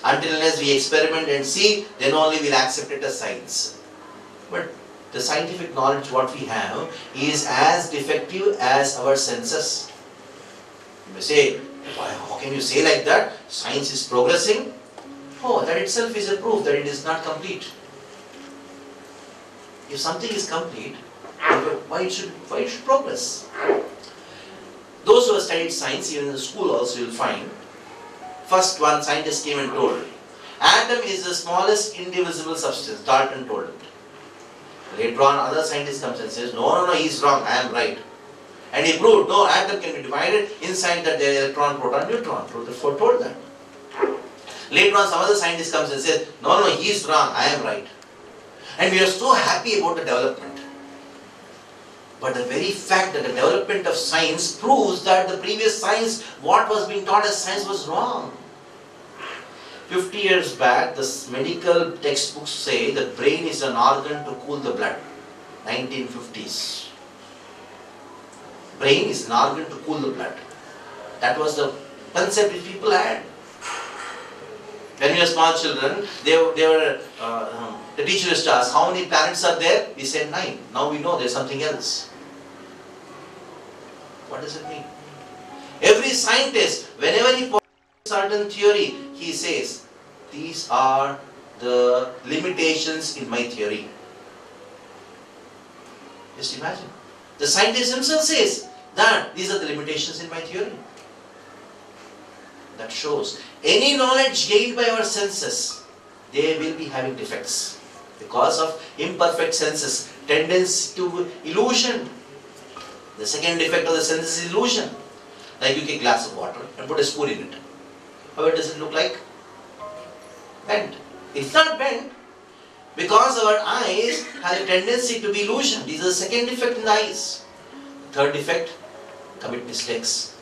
Until unless we experiment and see, then only we'll accept it as science. But the scientific knowledge what we have is as defective as our senses. You may say, how can you say like that? Science is progressing. Oh, that itself is a proof that it is not complete. If something is complete, why it should progress? Those who have studied science, even in the school also, you will find. First one scientist came and told, atom is the smallest indivisible substance. Dalton told it. Later on, other scientist comes and says, no, he is wrong, I am right. And he proved, no, atom can be divided inside that there is electron, proton, neutron. Rutherford told that. Later on, some other scientist comes and says, no, he is wrong, I am right. And we are so happy about the development. But the very fact that the development of science proves that the previous science, what was being taught as science, was wrong. 50 years back, the medical textbooks say the brain is an organ to cool the blood. 1950s. Brain is an organ to cool the blood. That was the concept which people had. When we were small children, the teacher used to ask, how many planets are there? We said 9. Now we know there is something else. What does it mean? Every scientist, whenever he points a certain theory, he says, these are the limitations in my theory. Just imagine. The scientist himself says that these are the limitations in my theory. That shows any knowledge gained by our senses, they will be having defects because of imperfect senses, tendency to illusion. The second defect of the senses is illusion. Like you take a glass of water and put a spoon in it. How does it look like? Bent. It's not bent because our eyes have a tendency to be illusion. This is the second defect in the eyes. Third defect, commit mistakes.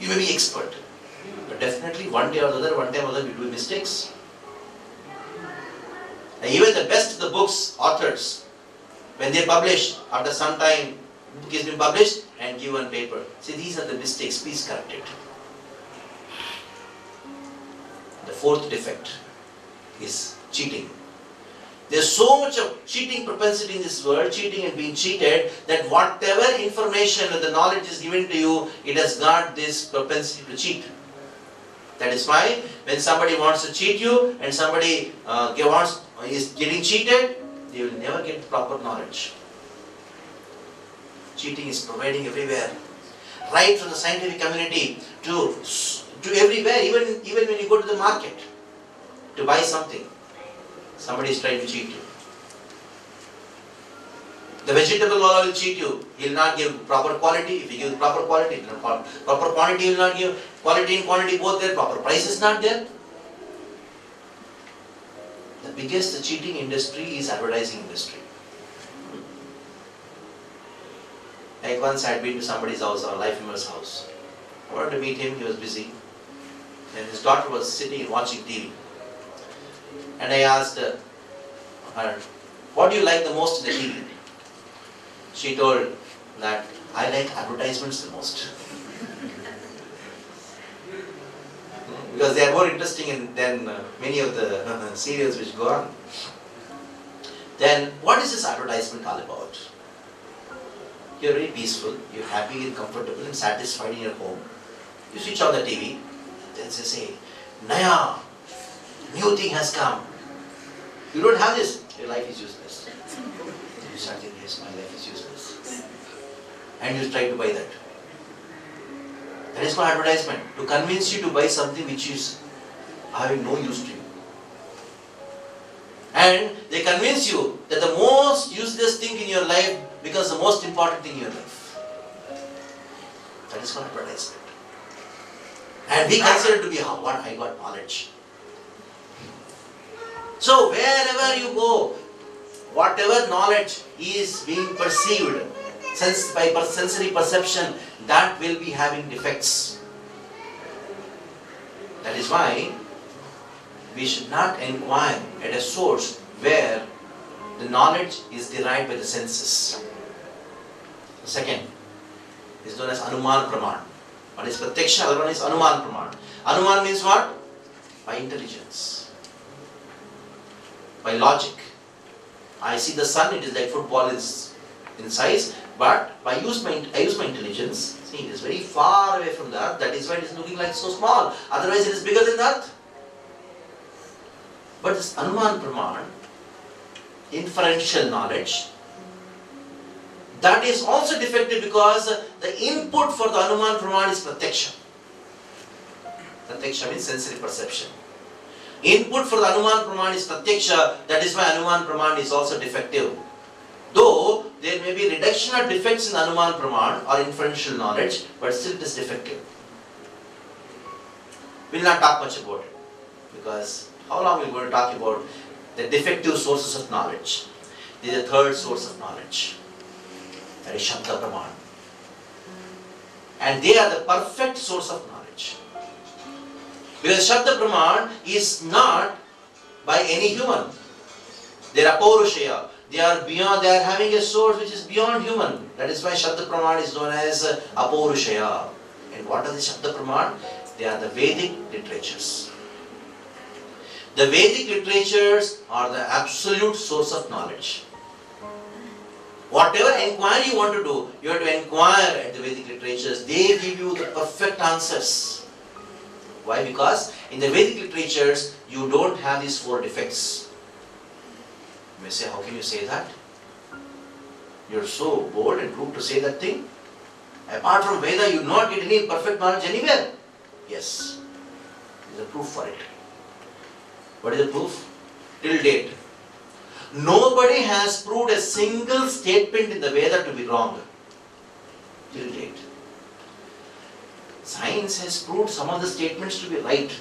You may be expert, but definitely one day or the other, one time or other, we do mistakes. And even the best of the books, authors, when they publish, after some time, the book has been published and give on paper. See, these are the mistakes, please correct it. The fourth defect is cheating. There's so much of cheating propensity in this world, cheating and being cheated, that whatever information and the knowledge is given to you, it has got this propensity to cheat. That is why when somebody wants to cheat you and somebody is getting cheated, they will never get proper knowledge. Cheating is providing everywhere. Right from the scientific community to everywhere, even when you go to the market to buy something, somebody is trying to cheat you. The vegetable wala will cheat you. He will not give proper quality. If he gives proper quality, he will not proper quantity, he will not give. Quality and quantity both there, proper price is not there. The biggest cheating industry is advertising industry. Like once I had been to somebody's house, our life member's house. I wanted to meet him, he was busy. And his daughter was sitting and watching TV. And I asked her, what do you like the most in the TV? She told that, I like advertisements the most. Because they are more interesting than many of the serials which go on. Then, what is this advertisement all about? You're very peaceful, you're happy and comfortable and satisfied in your home. You switch on the TV, then they say, Naya, new thing has come. You don't have this, your life is useless. You start thinking, yes, my life is useless. And you try to buy that. That is called advertisement, to convince you to buy something which is having no use to you. And they convince you that the most useless thing in your life becomes the most important thing in your life. That is called advertisement. And we consider it to be what I got knowledge. So wherever you go, whatever knowledge is being perceived by sensory perception, that will be having defects. That is why we should not inquire at a source where the knowledge is derived by the senses. The second is known as Anuman Praman. One is Pratyaksha, other one is Anuman Praman. Anuman means what? By intelligence. By logic. I see the sun, it is like football is in size, but I use my intelligence. See, it is very far away from the earth, that is why it is looking like so small. Otherwise it is bigger than the earth. But this Anuman Praman, inferential knowledge, that is also defective because the input for the Anuman Praman is Pratyaksha. Pratyaksha means sensory perception. Input for the Anuman Praman is Pratyaksha, that is why Anuman Praman is also defective. Though there may be reduction or defects in Anuman Praman or inferential knowledge, but still it is defective. We will not talk much about it, because how long are we going to talk about the defective sources of knowledge? This is the third source of knowledge. That is Shabda Praman. And they are the perfect source of knowledge. Because Shabda Praman is not by any human. They are Apaurushaya. They are beyond, they are having a source which is beyond human. That is why Shabda Praman is known as Apaurushaya. And what are the Shabda Praman? They are the Vedic literatures. The Vedic literatures are the absolute source of knowledge. Whatever inquiry you want to do, you have to inquire at the Vedic literatures. They give you the perfect answers. Why? Because in the Vedic literatures, you don't have these four defects. You may say, how can you say that? You're so bold and rude to say that thing. Apart from Veda, you do not get any perfect knowledge anywhere. Yes, there is a proof for it. What is the proof? Till date, nobody has proved a single statement in the Veda to be wrong. Till date. Science has proved some of the statements to be right,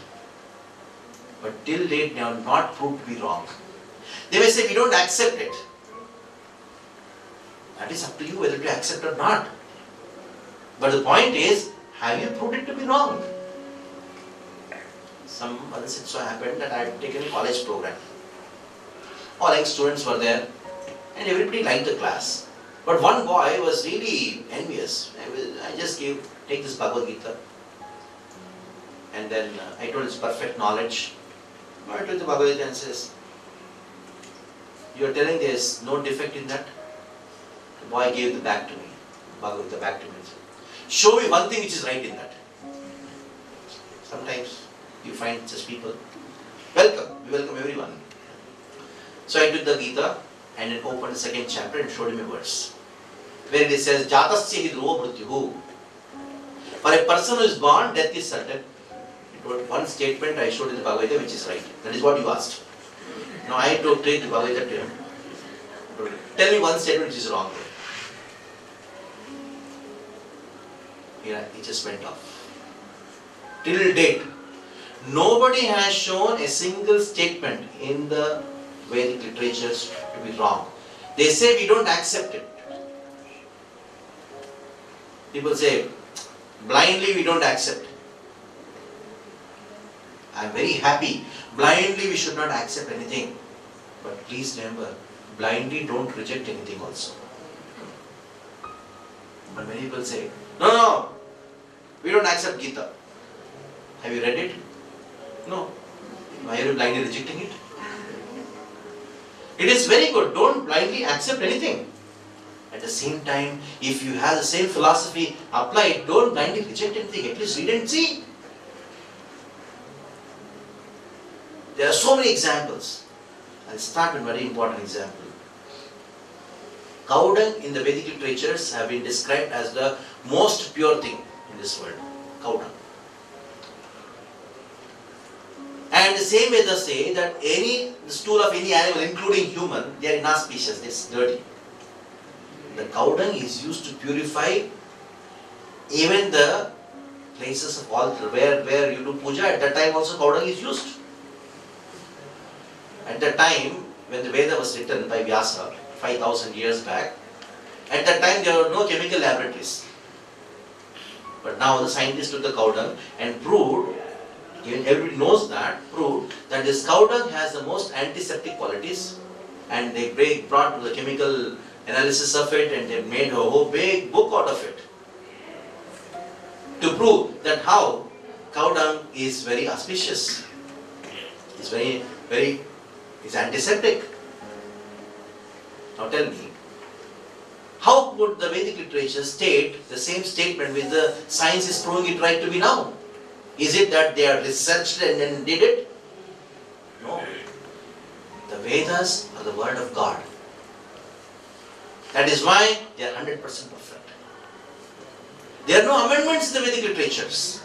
but till date they are not proved to be wrong. They may say we don't accept it. That is up to you whether to accept or not. But the point is, have you proved it to be wrong? Some months it so happened that I had taken a college program. All young students were there and everybody liked the class. But one boy was really envious. I just take this Bhagavad Gita. And then I told it's perfect knowledge. I told the Bhagavad Gita and says, You are telling there is no defect in that? The boy gave the bag to me. Bhagavad Gita back to me. Show me one thing which is right in that. Sometimes you find such people. Welcome. We welcome everyone. So I took the Gita and then opened the second chapter and showed him a verse. Where it says, Jatasya hi dhruva mrityuhu. For a person who is born, death is certain. It was one statement I showed in the Bhagavad Gita which is right. That is what you asked. Now I had to take the Bhagavad Gita to him. Tell me one statement which is wrong there. Yeah, he just went off. Till date, nobody has shown a single statement in the Vedic literatures to be wrong. They say we don't accept it. People say, blindly we don't accept. I am very happy. Blindly we should not accept anything. But please remember, blindly don't reject anything also. But many people say, no, we don't accept Gita. Have you read it? No. Why are you blindly rejecting it? It is very good. Don't blindly accept anything. At the same time, if you have the same philosophy applied, don't blindly reject anything. At least read and see. There are so many examples. I'll start with a very important example. Cow dung in the Vedic literatures have been described as the most pure thing in this world. Cow dung. And the same way they say that the stool of any animal, including human, they are inauspicious, it's dirty. The cow dung is used to purify even the places of altar where you do puja. At that time also cow dung is used. At the time when the Veda was written by Vyasa 5000 years back, at that time there were no chemical laboratories. But now the scientists took the cow dung and proved, even everybody knows that, proved that this cow dung has the most antiseptic qualities, and they brought to the chemical analysis of it and they made a whole big book out of it to prove that how cow dung is very auspicious, is is antiseptic. Now tell me, how would the Vedic literature state the same statement with the science is proving it right to be now? Is it that they are researched and then did it? No. The Vedas are the word of God. That is why they are 100% perfect. There are no amendments in the Vedic literatures.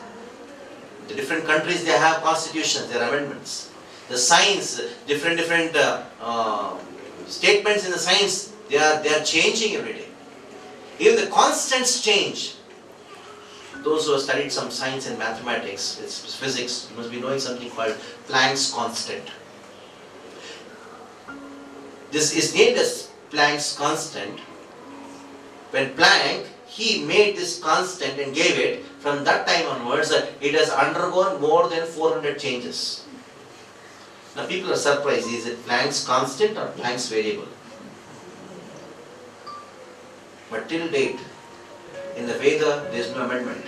The different countries, they have constitutions, there are amendments. The science, different statements in the science, they are changing every day. Even the constants change. Those who have studied some science and mathematics, it's physics, you must be knowing something called Planck's constant. This is named as Planck's constant. When Planck, he made this constant and gave it, from that time onwards, it has undergone more than 400 changes. Now people are surprised, is it Planck's constant or Planck's variable? But till date, in the Veda, there is no amendment.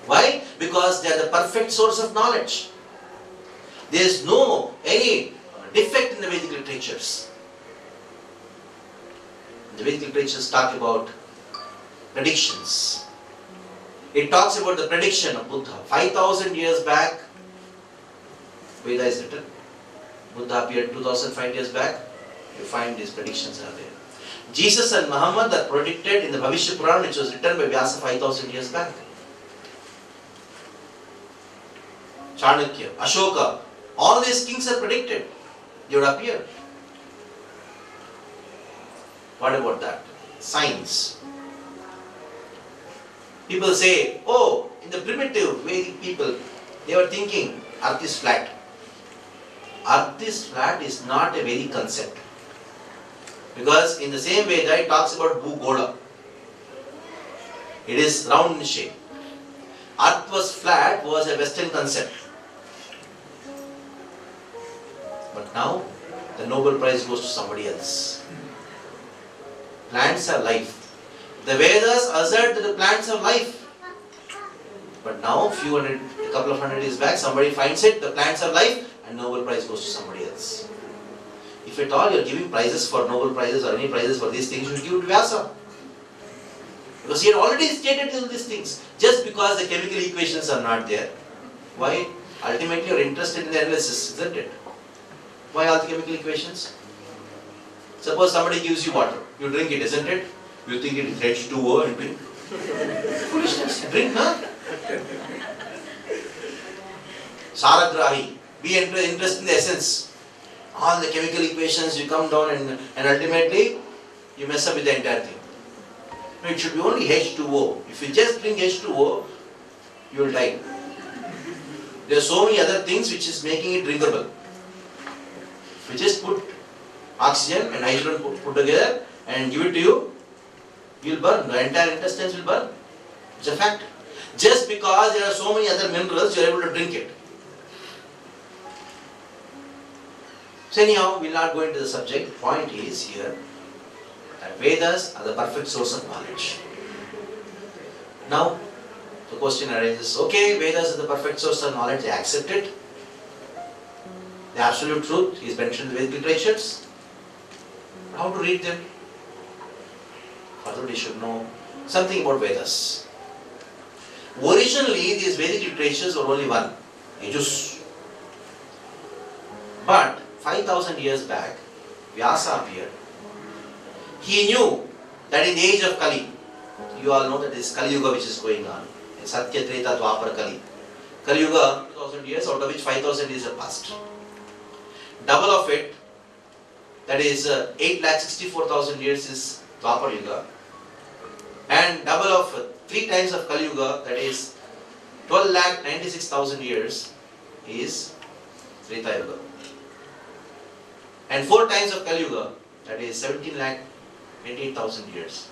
Why? Because they are the perfect source of knowledge. There is no any defect in the Vedic literatures. The Vedic literatures talk about predictions. It talks about the prediction of Buddha. 5000 years back, Veda is written. Buddha appeared 2005 years back. You find these predictions are there. Jesus and Muhammad are predicted in the Bhavishya Purana, which was written by Vyasa 5000 years back. Chanakya, Ashoka, all these kings are predicted. They would appear. What about that? Science. People say, oh, in the primitive Vedic people, they were thinking Earth is flat. Earth is flat is not a Vedic concept. Because in the same way that it talks about Bhugola. It is round in shape. Earth was flat was a Western concept. But now the Nobel Prize goes to somebody else. Plants have life. The Vedas assert that the plants have life. But now, a couple of hundred years back, somebody finds it, the plants have life, and Nobel Prize goes to somebody else. If at all you are giving prizes for Nobel prizes or any prizes for these things, you should give it to Vyasa. Because he had already stated all these things. Just because the chemical equations are not there. Why? Ultimately you are interested in the analysis, isn't it? Why all the chemical equations? Suppose somebody gives you water. You drink it, isn't it? You think it is H2O and drink. Foolishness. Drink, huh? Saragrahi. Be interested in the essence. All the chemical equations, you come down and ultimately you mess up with the entire thing. No, it should be only H2O. If you just drink H2O, you will die. There are so many other things which is making it drinkable. If you just put oxygen and hydrogen put together and give it to you, you will burn. The entire intestines will burn. It's a fact. Just because there are so many other minerals, you are able to drink it. So anyhow, we will not go into the subject. Point is here that Vedas are the perfect source of knowledge. Now, the question arises, okay, Vedas are the perfect source of knowledge, I accept it. The absolute truth is mentioned in the Vedic literatures. How to read them? Further, we should know something about Vedas. Originally, these Vedic literatures were only one, Yajus. But 5,000 years back, Vyasa appeared. He knew that in the age of Kali, you all know that this Kali Yuga which is going on, in Satya, Treta, Dwapara, Kali. Kali Yuga, 2,000 years, out of which 5,000 years have passed. Double of it, that is 8,64,000 years is Dwapara Yuga. And double of 3 times of Kali Yuga, that is 12,96,000 years is Treta Yuga. And 4 times of Kali Yuga, that is 17,28,000 years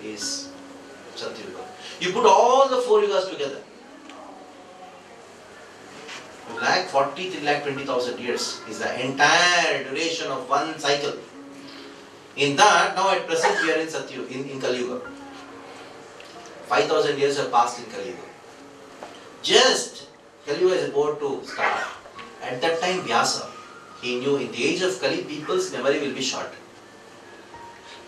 is Satya Yuga. You put all the 4 yugas together, 2,40,000, 3,20,000 years is the entire duration of one cycle. In that, now at present we are in Satya, in Kali Yuga. 5,000 years have passed in Kali Yuga. Just Kali Yuga is about to start. At that time, Vyasa, he knew in the age of Kali, people's memory will be short.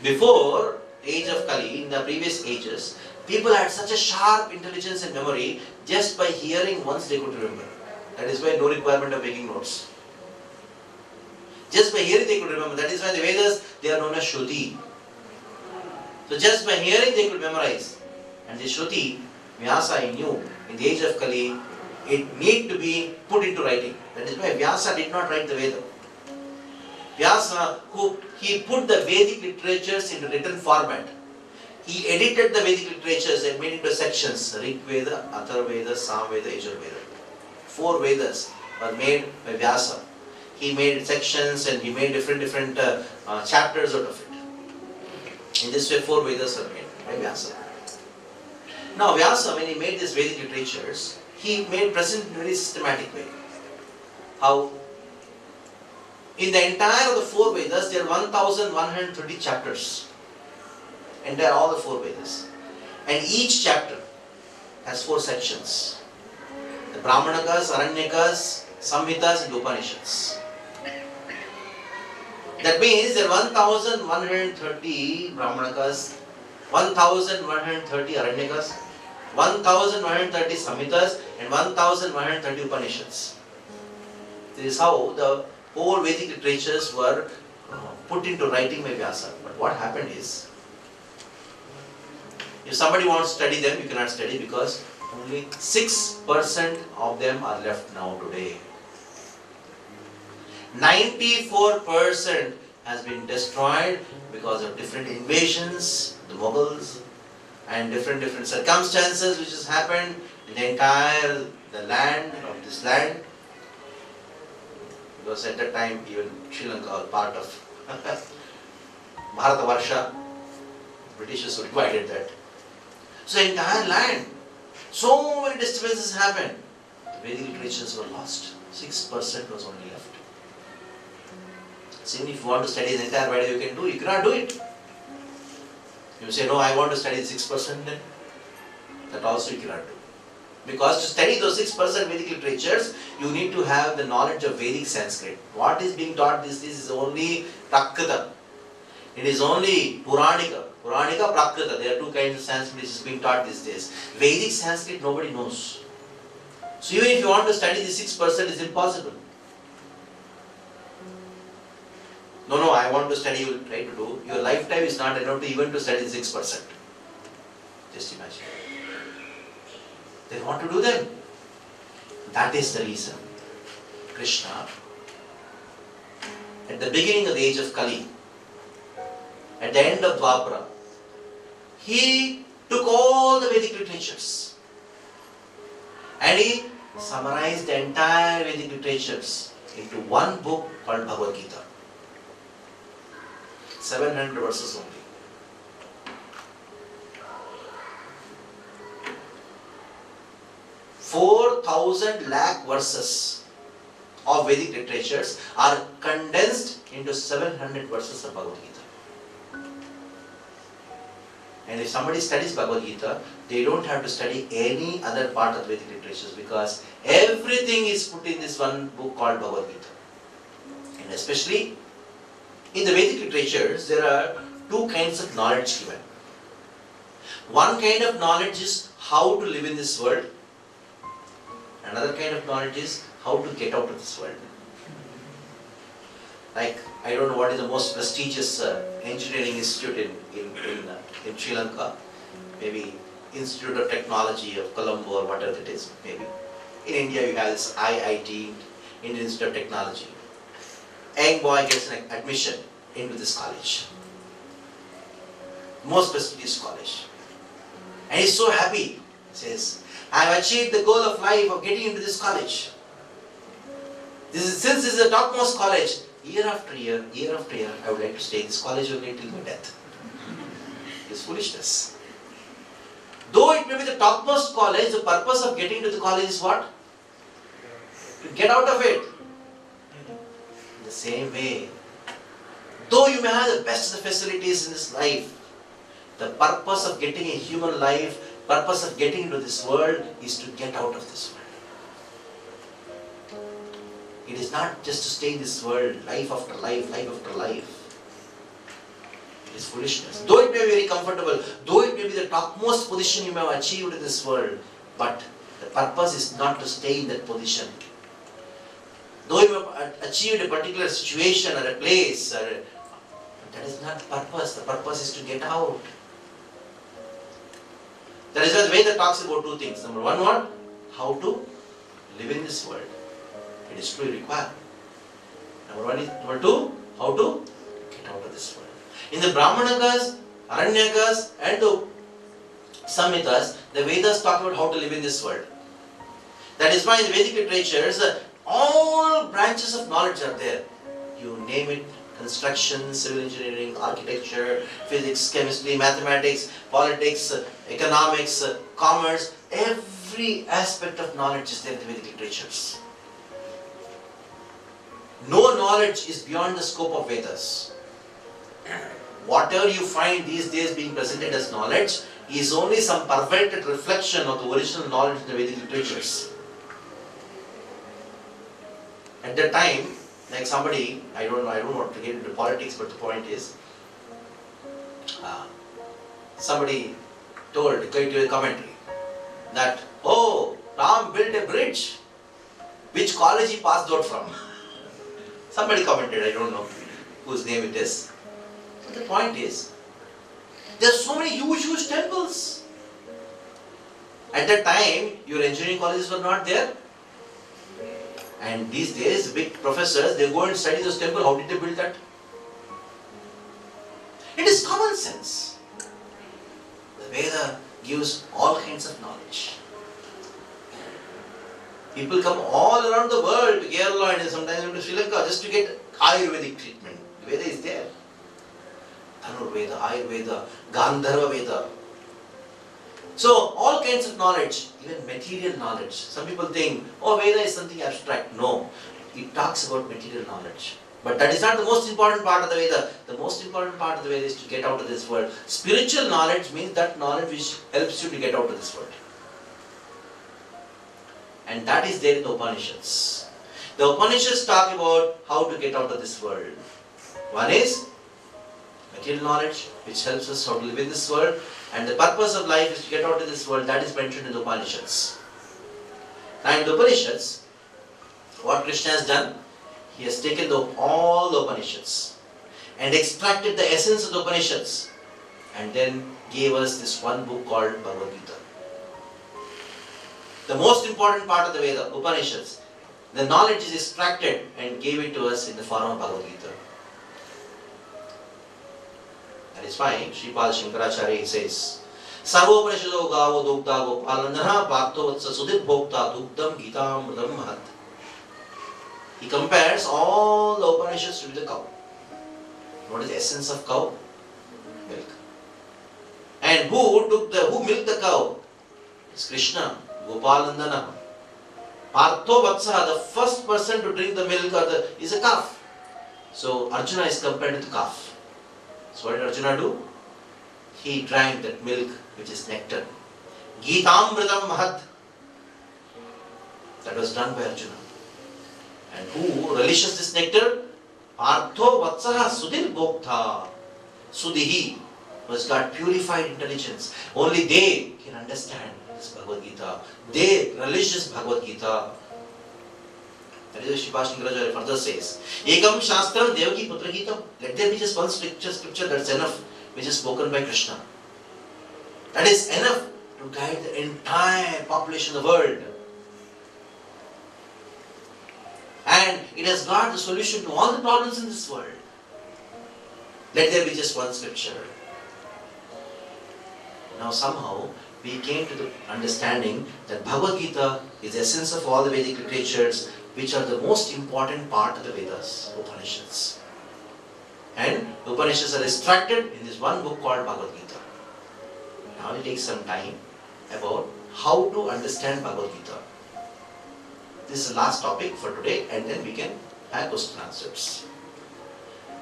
Before the age of Kali, in the previous ages, people had such a sharp intelligence and memory, just by hearing once they could remember. That is why no requirement of making notes. Just by hearing they could remember. That is why the Vedas, they are known as Shruti. So just by hearing they could memorize. And the Shruti, Vyasa knew, in the age of Kali, it need to be put into writing. That is why Vyasa did not write the Veda. Vyasa, he put the Vedic literatures into written format. He edited the Vedic literatures and made into sections. Rig Veda, Atharvaveda, Samveda, Yajurveda. 4 Vedas were made by Vyasa. He made sections and he made different chapters out of it. In this way 4 Vedas were made by Vyasa. Now Vyasa, when he made these Vedic literatures, he made present in a very systematic way. How? In the entire of the 4 Vedas, there are 1,130 chapters. And they are all the 4 Vedas. And each chapter has 4 sections. The Brahmanakas, Aranyakas, Samhitas and Upanishads. That means there are 1,130 Brahmanakas, 1,130 Aranyakas, 1,130 Samhitas and 1,130 Upanishads. This is how the whole Vedic literatures were put into writing by Vyasa. But what happened is, if somebody wants to study them, you cannot study because only 6% of them are left now today. 94% has been destroyed because of different invasions, the Mughals, and different circumstances which has happened in the entire land of this land. Because at that time even Sri Lanka was part of Bharatavarsha. Britishers divided that. So the entire land, so many disturbances happened. The Vedic literatures were lost. 6% was only left. So even if you want to study the entire Veda, you can do. You cannot do it. You say, no, I want to study 6% then. That also you cannot do. Because to study those 6% Vedic literatures, you need to have the knowledge of Vedic Sanskrit. What is being taught these days is only Prakrita. It is only Puranika. Puranika, Prakrita. There are two kinds of Sanskrit which is being taught these days. Vedic Sanskrit nobody knows. So even if you want to study the 6%, it's impossible. No, I want to study, you will try to do. Your lifetime is not enough to even to study 6%. Just imagine. They want to do them. That is the reason Krishna, at the beginning of the age of Kali, at the end of Dwapara, he took all the Vedic literatures and he summarized the entire Vedic literatures into one book called Bhagavad Gita. 700 verses only. 4,000 lakh verses of Vedic literatures are condensed into 700 verses of Bhagavad Gita. And if somebody studies Bhagavad Gita, they don't have to study any other part of Vedic literatures because everything is put in this one book called Bhagavad Gita. And especially in the Vedic literatures, there are two kinds of knowledge given. One kind of knowledge is how to live in this world. Another kind of knowledge is how to get out of this world. Like, I don't know what is the most prestigious engineering institute in Sri Lanka. Maybe Institute of Technology of Colombo or whatever it is, maybe. In India you have this IIT, Indian Institute of Technology. Young boy gets an admission into this college. Most prestigious college. And he's so happy. He says, I have achieved the goal of life of getting into this college. Since this is the topmost college, year after year, I would like to stay in this college only till my death. It's foolishness. Though it may be the topmost college, the purpose of getting to the college is what? To get out of it. In the same way, though you may have the best of the facilities in this life, the purpose of getting a human life, purpose of getting into this world is to get out of this world. It is not just to stay in this world, life after life, life after life. It is foolishness. Though it may be very comfortable, though it may be the topmost position you may have achieved in this world, but the purpose is not to stay in that position. Though you have achieved a particular situation or a place, that is not the purpose. The purpose is to get out. That is why the Veda talks about two things. Number one, what? How to live in this world. It is truly required. Number two, how to get out of this world. In the Brahmanakas, Aranyakas and the Samhitas, the Vedas talk about how to live in this world. That is why in the Vedic literatures, all branches of knowledge are there. You name it. Construction, civil engineering, architecture, physics, chemistry, mathematics, politics, economics, commerce, every aspect of knowledge is there in the Vedic literatures. No knowledge is beyond the scope of Vedas. Whatever you find these days being presented as knowledge is only some perverted reflection of the original knowledge in the Vedic literatures. At that time, like somebody, I don't want to get into politics, but the point is, somebody told, gave a commentary, that, oh, Ram built a bridge. Which college he passed out from? Somebody commented, I don't know whose name it is. But the point is, there are so many huge temples. At that time, your engineering colleges were not there. And these days, big professors, they go and study those temples. How did they build that? It is common sense. The Veda gives all kinds of knowledge. People come all around the world to Kerala and sometimes to Sri Lanka just to get Ayurvedic treatment. The Veda is there. Dhanurveda, Ayurveda, Gandharva Veda. So, all kinds of knowledge, even material knowledge. Some people think, oh, Veda is something abstract. No, it talks about material knowledge. But that is not the most important part of the Veda. The most important part of the Veda is to get out of this world. Spiritual knowledge means that knowledge which helps you to get out of this world. And that is there in the Upanishads. The Upanishads talk about how to get out of this world. One is material knowledge, which helps us how to live in this world. And the purpose of life is to get out of this world. That is mentioned in the Upanishads. Now in the Upanishads, what Krishna has done, he has taken all the Upanishads and extracted the essence of the Upanishads and then gave us this one book called Bhagavad Gita. The most important part of the Veda, Upanishads, the knowledge is extracted and gave it to us in the form of Bhagavad Gita. That is why Sripad Shankaracharya says, Sarvo Upanishado Gavo Dukta Gopalandana Bhakto Vatsa Sudit Bhokta Duktam Gitam Mridam Mahat. He compares all the Upanishads to the cow. What is the essence of cow? Milk. And who milked the cow? It's Krishna, Gopalandana. Partho Vatsa, the first person to drink the milk is a calf. So Arjuna is compared to the calf. So what did Arjuna do? He drank that milk which is nectar. Gitamritam Mahat. That was done by Arjuna. And who relishes this nectar? Partho Vatsaha Sudhir Bhoktha. Sudhihi was got purified intelligence. Only they can understand this Bhagavad Gita. They relish this Bhagavad Gita. That is what Sripad Shankaracharya further says. Ekam Shastram Devaki Putra Gita. Let there be just one scripture that's enough, which is spoken by Krishna. That is enough to guide the entire population of the world. And it has got the solution to all the problems in this world. Let there be just one scripture. Now somehow we came to the understanding that Bhagavad Gita is the essence of all the Vedic literatures, which are the most important part of the Vedas, Upanishads. And the Upanishads are extracted in this one book called Bhagavad Gita. Now we'll take some time about how to understand Bhagavad Gita. This is the last topic for today, and then we can have question and answers.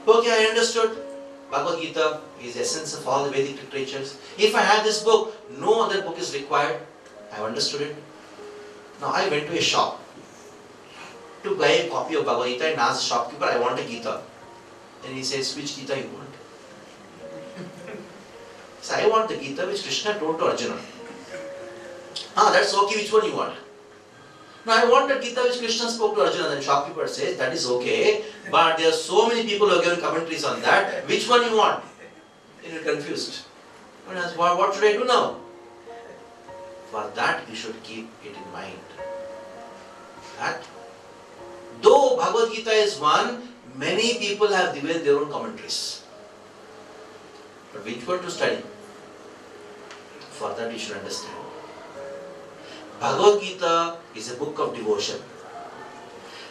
Okay, I understood. Bhagavad Gita is the essence of all the Vedic literatures. If I have this book, no other book is required. I have understood it. Now I went to a shop to buy a copy of Bhagavad Gita and asked the shopkeeper, I want a Gita. Then he says, which Gita you want? So I want the Gita which Krishna told to Arjuna. That's okay, which one you want? Now I want the Gita which Krishna spoke to Arjuna. Then shopkeeper says, that is okay, but there are so many people who have given commentaries on that. Which one you want? Then you're confused. And ask, what should I do now? For that you should keep it in mind. That though Bhagavad Gita is one, many people have given their own commentaries. But which one to study? For that you should understand. Bhagavad Gita is a book of devotion.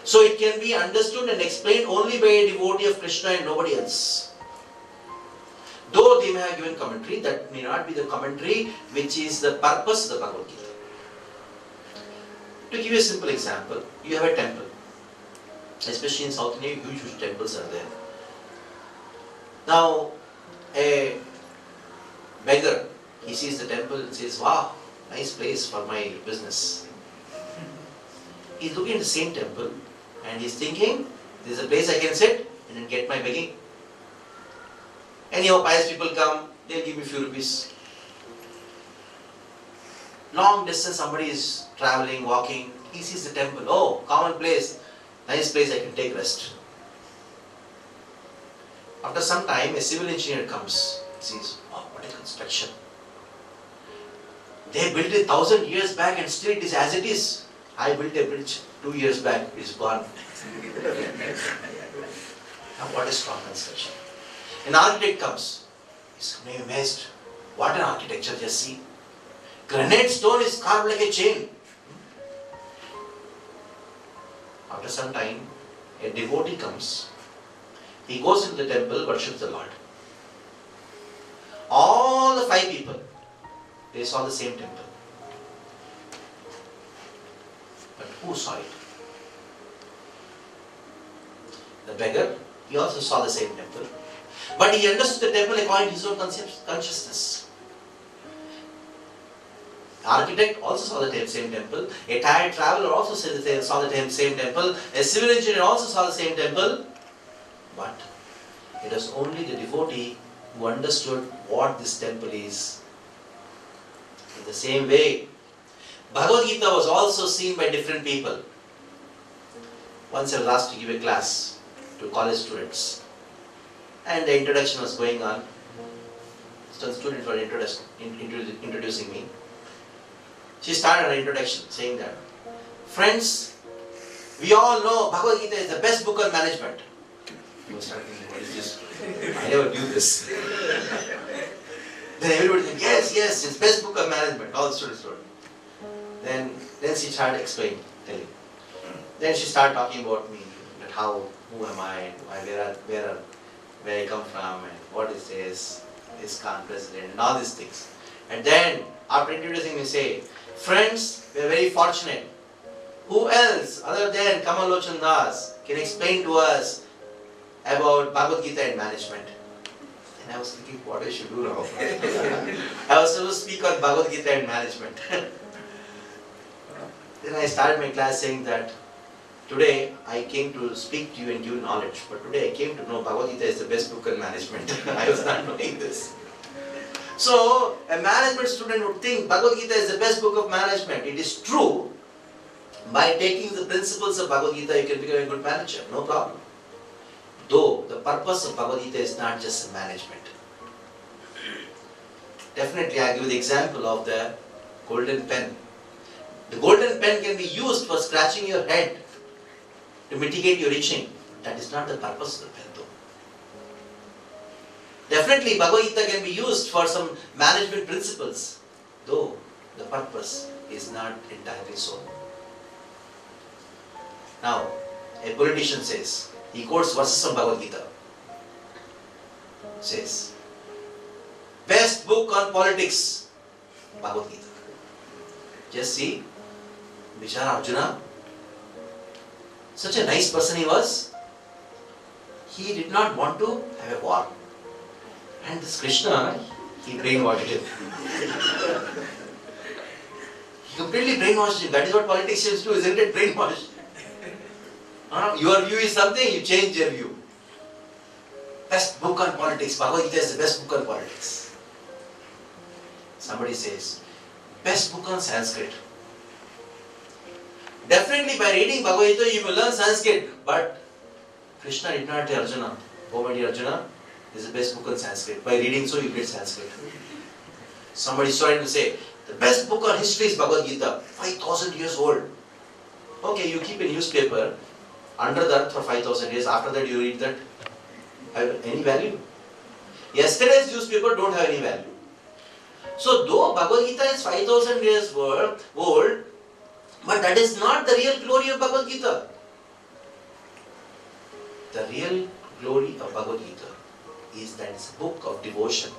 So it can be understood and explained only by a devotee of Krishna and nobody else. Though they may have given commentary, that may not be the commentary which is the purpose of the Bhagavad Gita. To give you a simple example, you have a temple. Especially in South India, huge temples are there. Now, a beggar, he sees the temple and says, wow, nice place for my business. He's looking at the same temple and he's thinking, there's a place I can sit and then get my begging. Anyhow, pious people come, they'll give me a few rupees. Long distance, somebody is traveling, walking, he sees the temple, oh, common place, nice place I can take rest. After some time, a civil engineer comes, sees, oh, what a construction. They built it 1,000 years back and still it is as it is. I built a bridge 2 years back, it is gone. Now what a strong construction. An architect comes, he's amazed. What an architecture, just see. Granite stone is carved like a chain. After some time, a devotee comes. He goes into the temple, worships the Lord. All the 5 people, they saw the same temple. But who saw it? The beggar, he also saw the same temple. But he understood the temple according to his own consciousness. Architect also saw the same temple. A tired traveler also saw the same temple. A civil engineer also saw the same temple. But it was only the devotee who understood what this temple is. In the same way, Bhagavad Gita was also seen by different people. Once I was asked to give a class to college students, and the introduction was going on. Some students were introducing me. She started her introduction saying that, friends, we all know Bhagavad Gita is the best book on management. You started thinking, what is this? I never knew this. Then everybody said, yes, it's best book on management. All the students told. Then she started explaining, telling. Then she started talking about me, that who am I, where I come from, and what is this ISKCON president, and all these things. And then, after introducing me, say, friends, we are very fortunate. Who else other than Kamallochan Das can explain to us about Bhagavad Gita and management? And I was thinking, what I should do now? I was supposed to speak on Bhagavad Gita and management. Then I started my class saying that today I came to speak to you and give you knowledge, but today I came to know Bhagavad Gita is the best book on management. I was not knowing this. So, a management student would think Bhagavad Gita is the best book of management. It is true. By taking the principles of Bhagavad Gita, you can become a good manager, no problem. Though, the purpose of Bhagavad Gita is not just management. Definitely, I give the example of the golden pen. The golden pen can be used for scratching your head to mitigate your itching. That is not the purpose of the pen, though. Definitely, Bhagavad Gita can be used for some management principles, though the purpose is not entirely so. Now, a politician says, he quotes verses from Bhagavad Gita, says, best book on politics, Bhagavad Gita. Just see, Vishara Arjuna, such a nice person he was, he did not want to have a war. And this Krishna, he brainwashed him. He completely brainwashed him. That is what politicians do, isn't it? Brainwash. Your view is something, you change your view. Best book on politics. Bhagavad Gita is the best book on politics. Somebody says, best book on Sanskrit. Definitely by reading Bhagavad Gita you will learn Sanskrit. But Krishna did not tell Arjuna, oh my dear Arjuna, this is the best book on Sanskrit. By reading so you get Sanskrit. Somebody is trying to say, the best book on history is Bhagavad Gita, 5,000 years old. Okay, you keep a newspaper under the earth for 5,000 years. After that you read that. Have any value? Yesterday's newspaper don't have any value. So though Bhagavad Gita is 5,000 years old, but that is not the real glory of Bhagavad Gita. The real glory of Bhagavad Gita is that it's a book of devotion.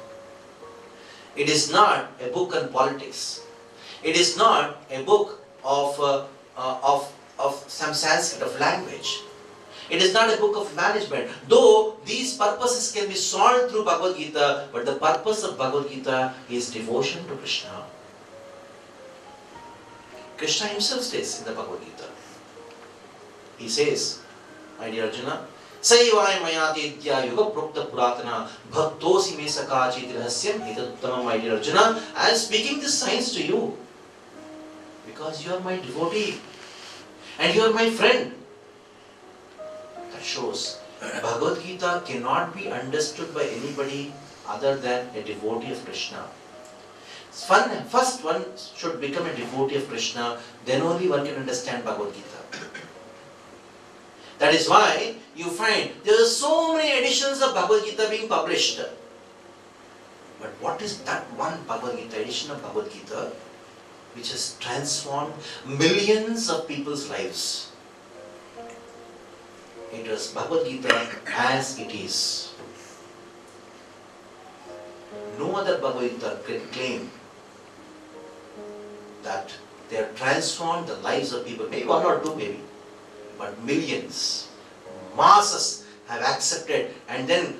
It is not a book on politics. It is not a book of some Sanskrit of language. It is not a book of management. Though these purposes can be solved through Bhagavad Gita, but the purpose of Bhagavad Gita is devotion to Krishna. Krishna himself says in the Bhagavad Gita. He says, my dear Arjuna, Saivai mayati idya yuga prokta puratana bhaktosi me sakachi rahasyam hitatuttamam, my dear Arjuna, I am speaking this science to you because you are my devotee and you are my friend. That shows Bhagavad Gita cannot be understood by anybody other than a devotee of Krishna. First one should become a devotee of Krishna, then only one can understand Bhagavad Gita. That is why you find there are so many editions of Bhagavad Gita being published. But what is that one Bhagavad Gita edition of Bhagavad Gita which has transformed millions of people's lives? It was Bhagavad Gita as it is. No other Bhagavad Gita can claim that they have transformed the lives of people, maybe one or two maybe, but millions, masses have accepted and then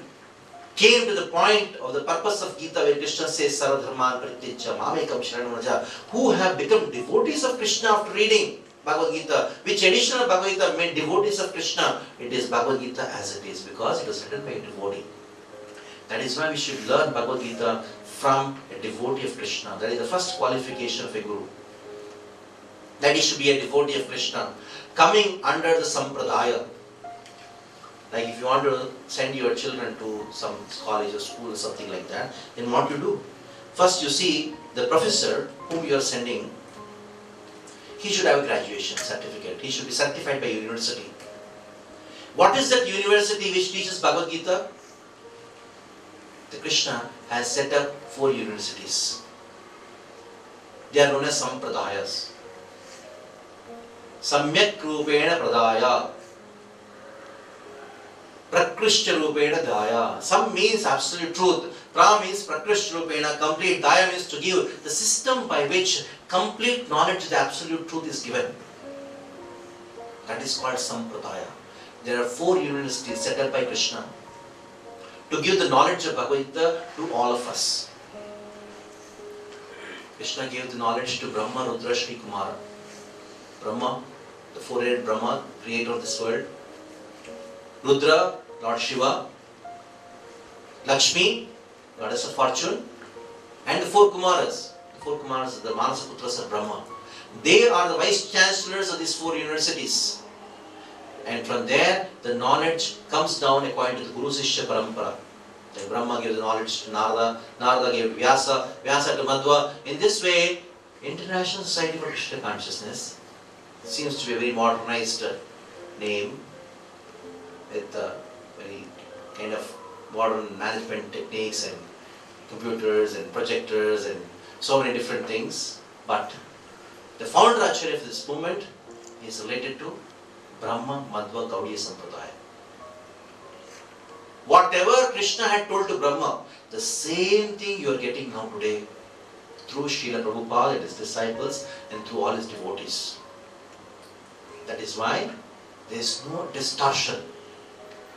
came to the point of the purpose of Gita where Krishna says, Sarvadharman Parityajya Mamekam Sharanam Vraja, who have become devotees of Krishna after reading Bhagavad Gita. Which edition of Bhagavad Gita made devotees of Krishna? It is Bhagavad Gita as it is, because it was written by a devotee. That is why we should learn Bhagavad Gita from a devotee of Krishna. That is the first qualification of a guru. That he should be a devotee of Krishna, coming under the sampradaya. Like if you want to send your children to some college or school or something like that, then what you do? First you see the professor whom you are sending, he should have a graduation certificate. He should be certified by university. What is that university which teaches Bhagavad Gita? The Krishna has set up 4 universities. They are known as sampradayas. Samyak rupena pradaya. Prakrishya rupena daya. Sam means absolute truth. Pra means prakrishya rupena, complete. Daya means to give. The system by which complete knowledge of the absolute truth is given. That is called sampradaya. There are 4 universities set up by Krishna to give the knowledge of Bhagavad Gita to all of us. Krishna gave the knowledge to Brahma, Rudra, Shri Kumara. Brahma, the 4-headed Brahma, creator of this world. Rudra, Lord Shiva. Lakshmi, goddess of fortune. And the 4 Kumaras. The 4 Kumaras are the Manasa Putras of Brahma. They are the vice chancellors of these 4 universities. And from there, the knowledge comes down according to the Guru Sishya Parampara. Like Brahma gave the knowledge to Narada, Narada gave to Vyasa, Vyasa to Madhva. In this way, International Society for Krishna Consciousness seems to be a very modernized name with very kind of modern management techniques and computers and projectors and so many different things. But the founder actually of this movement is related to Brahma, Madhva, Gaudiya Sampradaya. Whatever Krishna had told to Brahma, the same thing you are getting now today through Srila Prabhupada and his disciples and through all his devotees. That is why there is no distortion.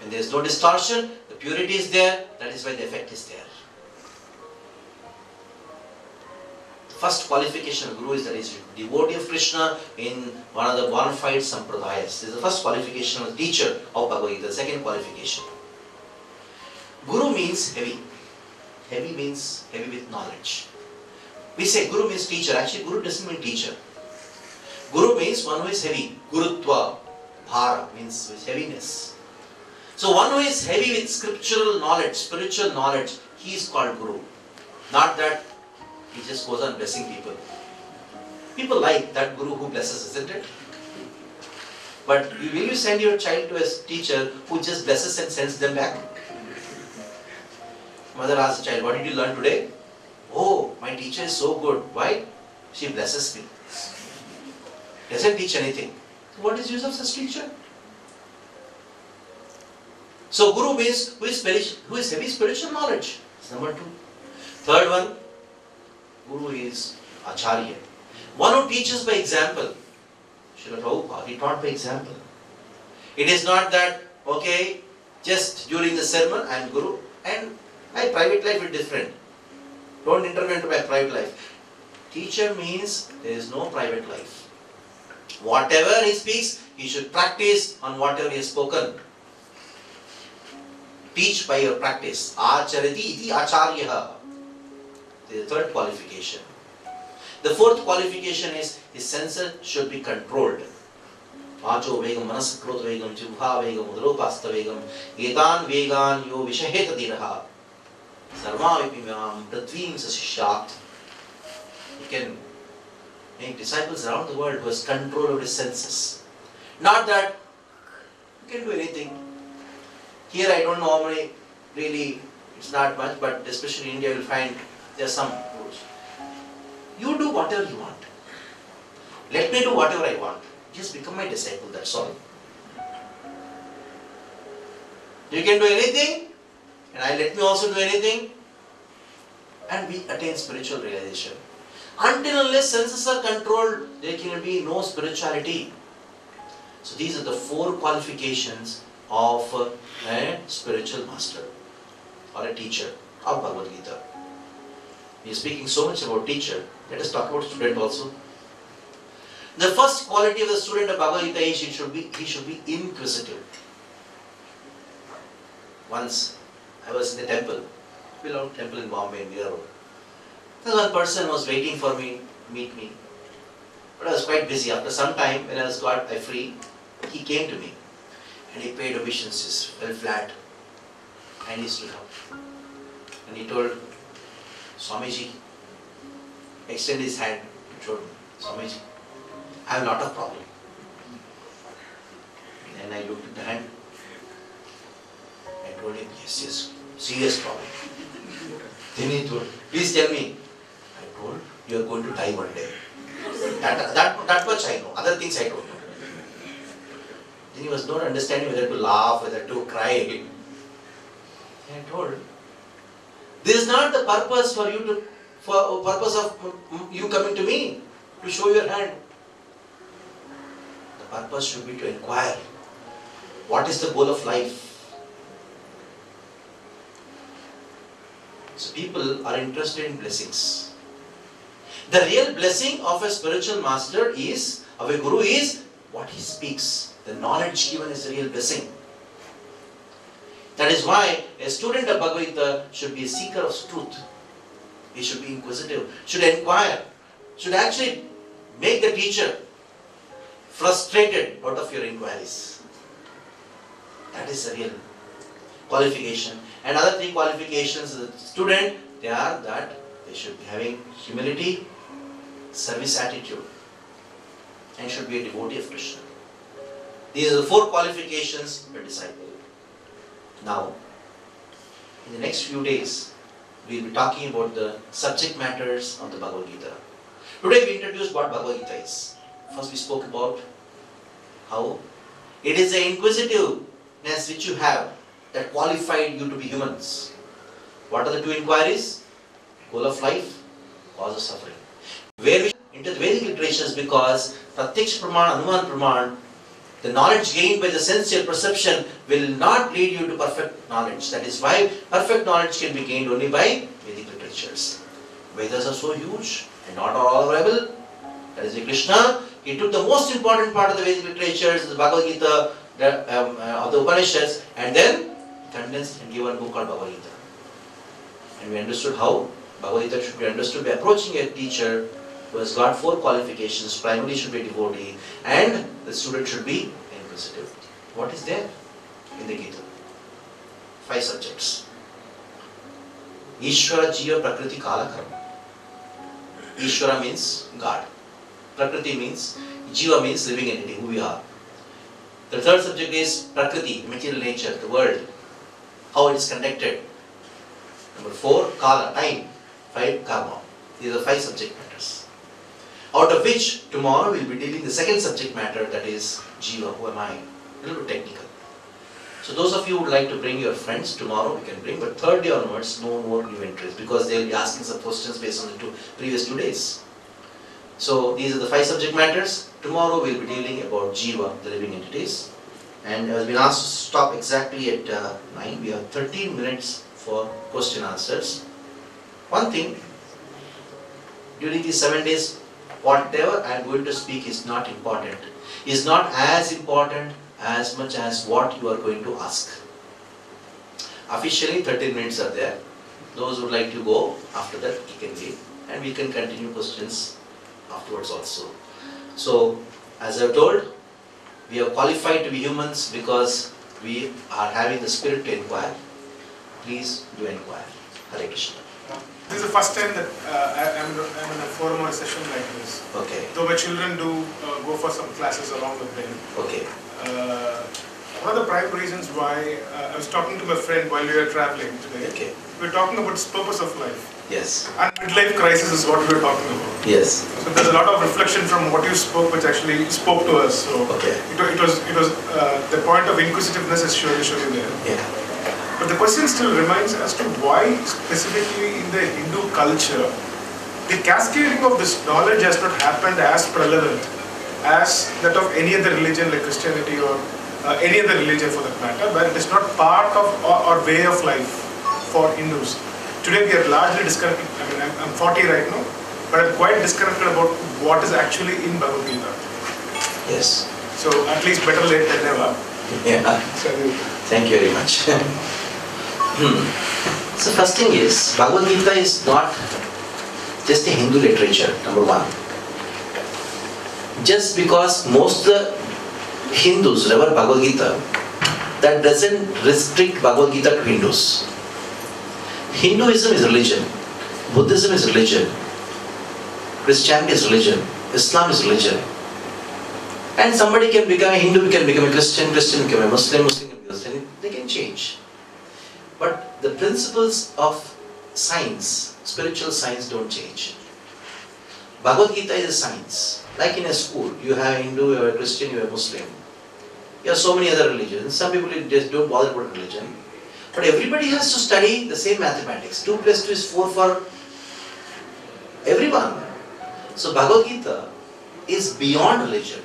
When there is no distortion, the purity is there, that is why the effect is there. First qualification of Guru is that he is a devotee of Krishna in one of the bona fide sampradayas. This is the first qualification of the teacher of Bhagavad Gita. The second qualification. Guru means heavy. Heavy means heavy with knowledge. We say Guru means teacher. Actually, Guru doesn't mean teacher. Guru means one who is heavy. Gurutva, bhara means with heaviness. So one who is heavy with scriptural knowledge, spiritual knowledge, he is called Guru. Not that he just goes on blessing people. People like that Guru who blesses, isn't it? But will you send your child to a teacher who just blesses and sends them back? Mother asks the child, what did you learn today? Oh, my teacher is so good. Why? She blesses me. Doesn't teach anything. What is use of such teacher? So Guru means who is heavy spiritual knowledge. That's number 2. Third one, Guru is Acharya. One who teaches by example. Srila Prabhupada, he taught by example. It is not that, okay, just during the sermon I am Guru and my private life is different. Don't intervene into my private life. Teacher means there is no private life. Whatever he speaks, he should practice on whatever he has spoken. Teach by your practice. Acharati iti acharya. The third qualification. The fourth qualification is his senses should be controlled. Vacho vegam, manasakrota vegam, jibha vegam, udropasta vegam, etan vegan yo vishaheta diraha. Sarva vipimam pratvim sasishat. You can make disciples around the world who has control over his senses. Not that you can do anything. Here I don't know how many, really it's not much, but especially in India you will find there are some rules. You do whatever you want. Let me do whatever I want. Just become my disciple, that's all. You can do anything and let me also do anything, and we attain spiritual realization. Until unless senses are controlled, there can be no spirituality. So these are the 4 qualifications of a spiritual master. or a teacher of Bhagavad Gita. We are speaking so much about teacher, let us talk about student also. The first quality of the student of Bhagavad Gita is he should be inquisitive. Once I was in the temple, beloved temple in Bombay, in Mira Road. There was one person was waiting for me to meet me. But I was quite busy. After some time, when I was got free, he came to me and he paid obeisances, fell flat, and he stood up. And he told, Swamiji, extend his hand. He told me, Swamiji, I have a lot of problem. And I looked at the hand. I told him, yes, serious problem. Then he told, please tell me. I told, you are going to die one day. That much I know. Other things I don't know. Then he was not understanding whether to laugh, whether to cry. And I told, this is not the purpose for purpose of you coming to me to show your hand. The purpose should be to inquire. What is the goal of life? So people are interested in blessings. The real blessing of a spiritual master is, of a guru, is what he speaks. The knowledge given is the real blessing. That is why a student of Bhagavad Gita should be a seeker of truth. He should be inquisitive, should inquire, should actually make the teacher frustrated out of your inquiries. That is the real qualification. And other three qualifications of the student, they are that they should be having humility, service attitude, and should be a devotee of Krishna. These are the four qualifications of a disciple. Now, in the next few days, we will be talking about the subject matters of the Bhagavad Gita. Today we introduced what Bhagavad Gita is. First we spoke about how it is the inquisitiveness which you have that qualified you to be humans. What are the two inquiries? Goal of life, cause of suffering. Where we into the Vedic literatures, because Pratyaksha Praman, Anuman Praman, the knowledge gained by the sensual perception will not lead you to perfect knowledge. That is why perfect knowledge can be gained only by Vedic literatures. Vedas are so huge and not all available. That is why Krishna, he took the most important part of the Vedic literatures, the Bhagavad Gita, of the Upanishads, and then condensed and given a book called Bhagavad Gita. And we understood how Bhagavad Gita should be understood by approaching a teacher who has got four qualifications. Primarily should be a devotee, and the student should be inquisitive. What is there in the Gita? 5 subjects. Ishvara, Jiva, Prakriti, Kala, Karma. Ishvara means God. Prakriti means, Jiva means living entity, who we are. The third subject is Prakriti, material nature, the world, how it is conducted. Number 4, Kala, time. 5, Karma. These are 5 subject matters. Out of which, tomorrow we will be dealing the second subject matter, that is Jiva, who am I? A little bit technical. So those of you who would like to bring your friends, tomorrow we can bring, but third day onwards, no more new entries, because they will be asking some questions based on the previous 2 days. So these are the 5 subject matters. Tomorrow we will be dealing about Jiva, the living entities. And I have been asked to stop exactly at 9. We have 13 minutes for question answers. One thing, during these 7 days, whatever I am going to speak is not important. Is not as important as much as what you are going to ask. Officially 13 minutes are there. Those who would like to go, after that you can leave, and we can continue questions afterwards also. So, as I have told, we are qualified to be humans because we are having the spirit to inquire. Please do inquire. Hare Krishna. This is the first time that I'm in a forum or a session like this. Okay. Though my children do go for some classes along with them. Okay. One of the prime reasons why I was talking to my friend while we were traveling today. Okay. We were talking about the purpose of life. Yes. And midlife crisis is what we were talking about. Yes. So there's a lot of reflection from what you spoke, which actually spoke to us. So okay. It was the point of inquisitiveness is surely there. Yeah. But the question still remains as to why specifically in the Hindu culture, the cascading of this knowledge has not happened as prevalent as that of any other religion like Christianity or any other religion for that matter, where it is not part of our way of life. for Hindus. Today we are largely disconnected. I mean, I'm 40 right now, but I'm quite disconnected about what is actually in Bhagavad Gita. Yes. So at least better late than never. Yeah. So, Thank you very much. So first thing is, Bhagavad Gita is not just a Hindu literature, number one. Just because most of the Hindus rever Bhagavad Gita, that doesn't restrict Bhagavad Gita to Hindus. Hinduism is religion, Buddhism is religion, Christianity is religion, Islam is religion. And somebody can become a Hindu, can become a Christian, Christian become a Muslim, Muslim can become a Christian, they can change. But the principles of science, spiritual science don't change. Bhagavad Gita is a science. Like in a school, you have a Hindu, you have a Christian, you have a Muslim. You have so many other religions. Some people just don't bother about religion. But everybody has to study the same mathematics. 2 plus 2 is 4 for everyone. So Bhagavad Gita is beyond religion.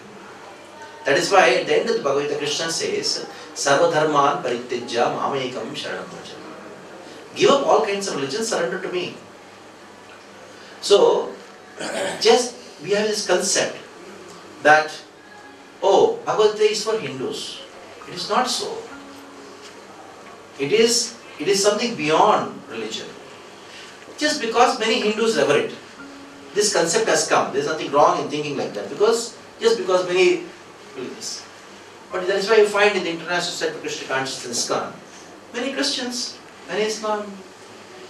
That is why at the end of the Bhagavad Gita, Krishna says, Sarva dharman paritijya mamekam sharanam vraja. Give up all kinds of religion, surrender to me. So, just we have this concept that, oh, Bhagavad Gita is for Hindus. It is not so. It is something beyond religion. Just because many Hindus rever it, this concept has come. There is nothing wrong in thinking like that. Just because many believe this. But that is why you find in the International Society for Krishna Consciousness, ISKCON, many Christians, many Islam.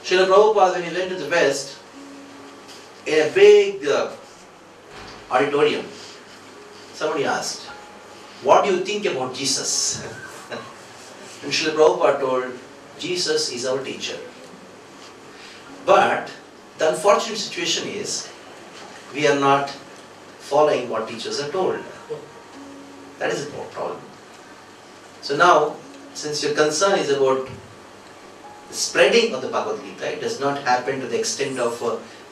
Srila Prabhupada, when he went to the West, in a big auditorium, somebody asked, what do you think about Jesus? And Srila Prabhupada told, Jesus is our teacher. But the unfortunate situation is, we are not following what teachers are told. That is the problem. So now, since your concern is about the spreading of the Bhagavad Gita, it does not happen to the extent of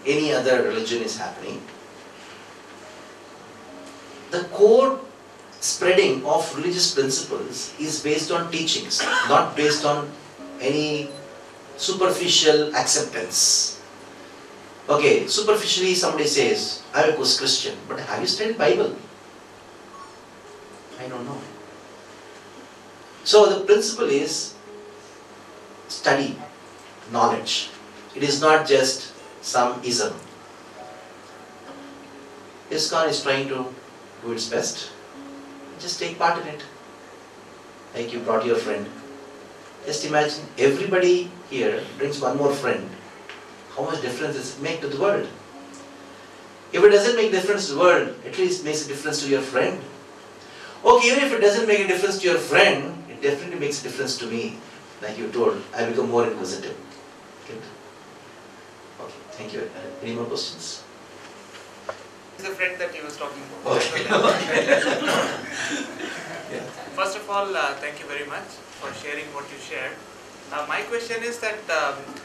any other religion is happening. The core spreading of religious principles is based on teachings, not based on any superficial acceptance. Okay, superficially somebody says, I was Christian, but have you studied Bible? I don't know. So the principle is study, knowledge. It is not just some ism. ISKCON is trying to do its best. Just take part in it. Like you brought your friend. Just imagine everybody here brings one more friend. How much difference does it make to the world? If it doesn't make difference to the world, at least it makes a difference to your friend. Okay, even if it doesn't make a difference to your friend, it definitely makes a difference to me. Like you told, I become more inquisitive. Good. Okay, thank you. Any more questions? The friend that he was talking about. Okay. Yeah. First of all, thank you very much for sharing what you shared. My question is that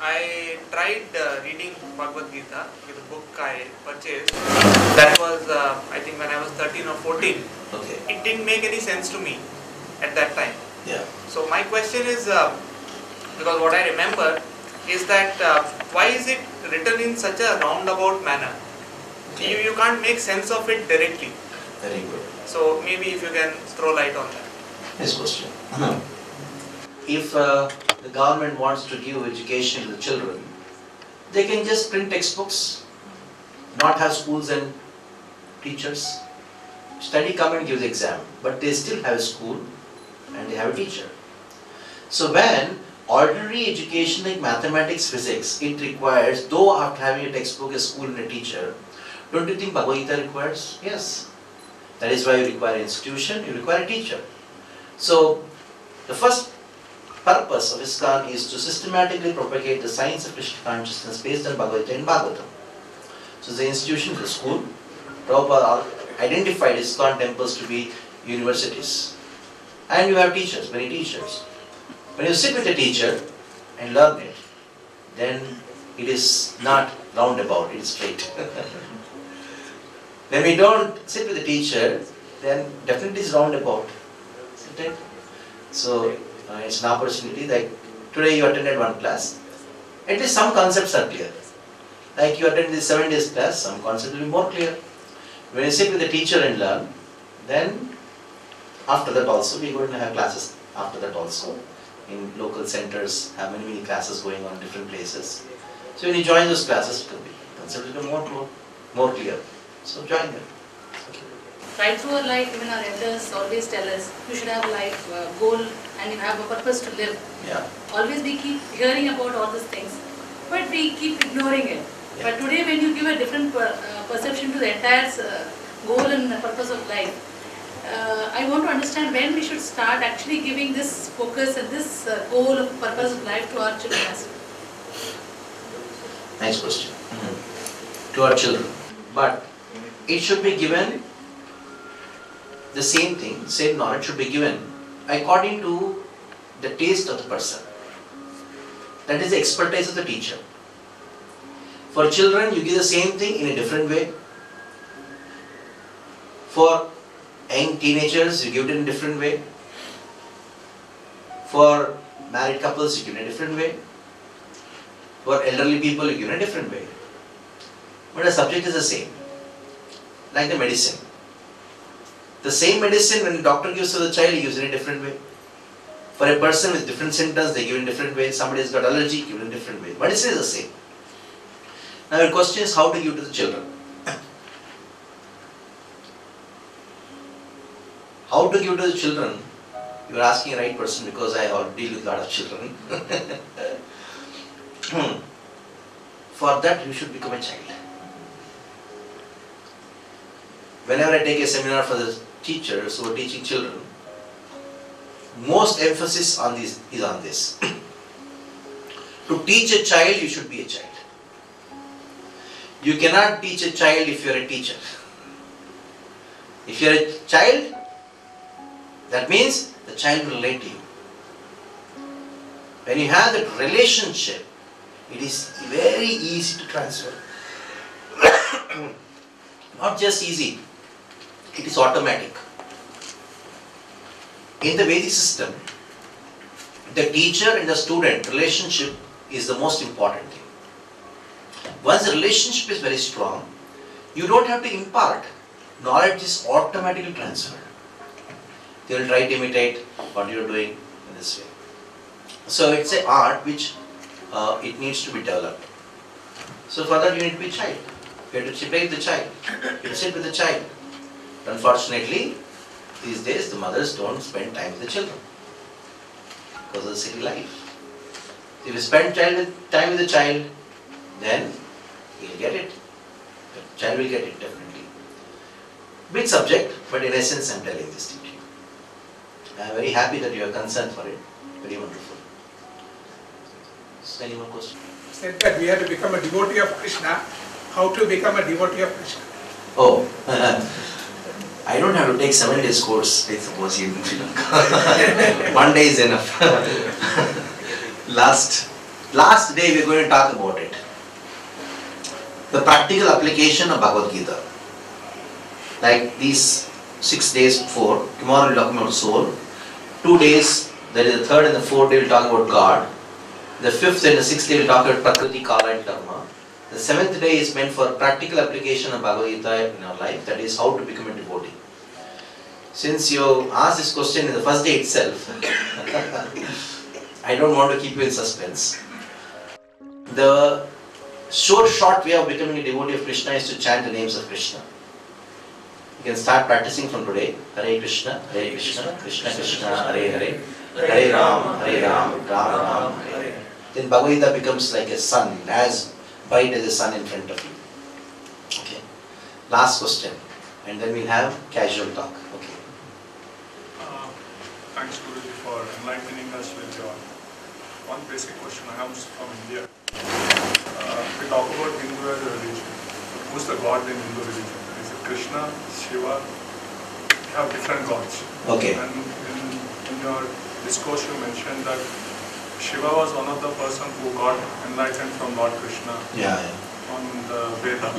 I tried reading Bhagavad Gita with a book I purchased. That was, I think, when I was 13 or 14. Okay. It didn't make any sense to me at that time. Yeah. So my question is, because what I remember is that why is it written in such a roundabout manner? Okay. You can't make sense of it directly. Very good. So maybe if you can throw light on that. Next question. If the government wants to give education to the children, they can just print textbooks, not have schools and teachers. Study come and give the exam, but they still have a school and they have a teacher. So when ordinary education like mathematics, physics, it requires, though after having a textbook, a school and a teacher, don't you think Bhagavad Gita requires? Yes. That is why you require an institution, you require a teacher. So the first purpose of ISKCON is to systematically propagate the science of Krishna consciousness based on Bhagavad Gita and Bhagavatam. So the institution is a school. Prabhupada identified ISKCON temples to be universities. And you have teachers, many teachers. When you sit with a teacher and learn it, then it is not roundabout, it is straight. When we don't sit with the teacher, then definitely it's roundabout. Isn't it? So it's an opportunity that today you attended one class, at least some concepts are clear. Like you attend the 7 days class, some concepts will be more clear. When you sit with the teacher and learn, then after that also we are going to have classes after that also. In local centers, have many classes going on in different places. So when you join those classes, it will be concepts will be more clear. So join them. Right through our life, even our elders always tell us you should have a life goal and you have a purpose to live. Yeah. Always we keep hearing about all these things, but we keep ignoring it. Yeah. But today, when you give a different perception to the entire goal and purpose of life, I want to understand when we should start actually giving this focus and this goal of purpose of life to our children as well. Nice question. To our children. But it should be given, the same thing, same knowledge should be given according to the taste of the person. That is the expertise of the teacher. For children, you give the same thing in a different way. For young teenagers, you give it in a different way. For married couples, you give it in a different way. For elderly people, you give it in a different way. But the subject is the same. Like the medicine. The same medicine, when the doctor gives to the child, he gives it in a different way. For a person with different symptoms, they give it in a different way. Somebody has got allergy, give it in a different way. Medicine is the same. Now your question is how to give to the children. How to give to the children? You are asking the right person because I deal with a lot of children. For that you should become a child. Whenever I take a seminar for the teachers who are teaching children, most emphasis on this is on this. To teach a child, you should be a child. You cannot teach a child if you are a teacher. If you are a child, that means the child will relate to you. When you have that relationship, it is very easy to transfer. Not just easy, it is automatic. In the Vedic system, the teacher and the student relationship is the most important thing. Once the relationship is very strong, you don't have to impart. Knowledge is automatically transferred. They will try to imitate what you are doing in this way. So it's an art which it needs to be developed. So for that you need to be a child. You have to play with the child. You have to sit with the child. Unfortunately, these days the mothers don't spend time with the children because of the city life. If you spend time with the child, then you will get it. The child will get it definitely. Big subject, but in essence I am telling this to you. I am very happy that you are concerned for it. Very wonderful. Is there any more question? Said that we have to become a devotee of Krishna. How to become a devotee of Krishna? Oh, I don't have to take 7 days course, I suppose, in Sri Lanka. 1 day is enough. Last day we are going to talk about it. The practical application of Bhagavad Gita. Like these 6 days before, tomorrow we will talk about soul. 2 days, that is the third and the fourth day we will talk about God. The fifth and the sixth day we will talk about Prakriti, Kala and Karma. The 7th day is meant for practical application of Bhagavad Gita in our life, that is how to become a devotee. Since you asked this question in the first day itself, I don't want to keep you in suspense. The short way of becoming a devotee of Krishna is to chant the names of Krishna. You can start practicing from today. Hare Krishna, Krishna Krishna, Hare Hare, Hare Ram, Ram Ram, Hare Hare. Then Bhagavad Gita becomes like a sun, as bright as the sun in front of you. Okay. Last question, and then we'll have casual talk. Okay. Thanks, Guruji, for enlightening us with your one basic question I have from India. We talk about Hindu as a religion. Who's the god in Hindu religion? Is it Krishna, Shiva? We have different gods. Okay. And in your discourse you mentioned that Shiva was one of the person who got enlightened from Lord Krishna on the Veda.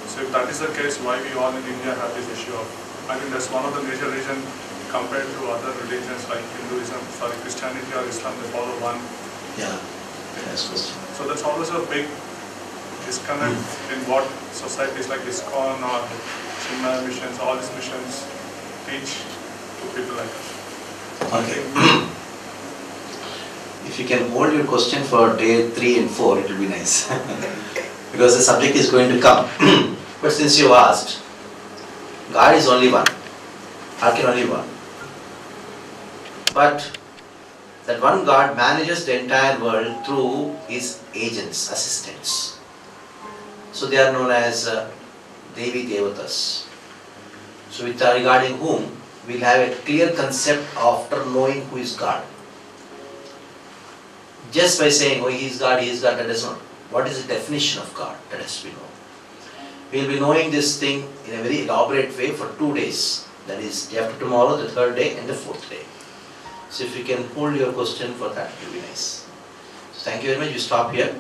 So if that is the case, why we all in India have this issue of, I think that's one of the major reasons compared to other religions like Hinduism, Christianity or Islam, they follow one. Yeah, nice question. So that's always a big disconnect in what societies like ISKCON or Chinmaya missions, all these missions teach to people like us. Okay. If you can hold your question for day 3 and 4, it will be nice. Because the subject is going to come. But since you asked, God is only one. How can only one? But that one God manages the entire world through his agents, assistants. So they are known as Devi Devatas. So with regarding whom we'll have a clear concept after knowing who is God. Just by saying, oh, he is God, that is not. What is the definition of God? That has to be known. We'll be knowing this thing in a very elaborate way for 2 days. That is, day after tomorrow, the 3rd day and the 4th day. So if you can hold your question for that, it will be nice. So thank you very much. You stop here.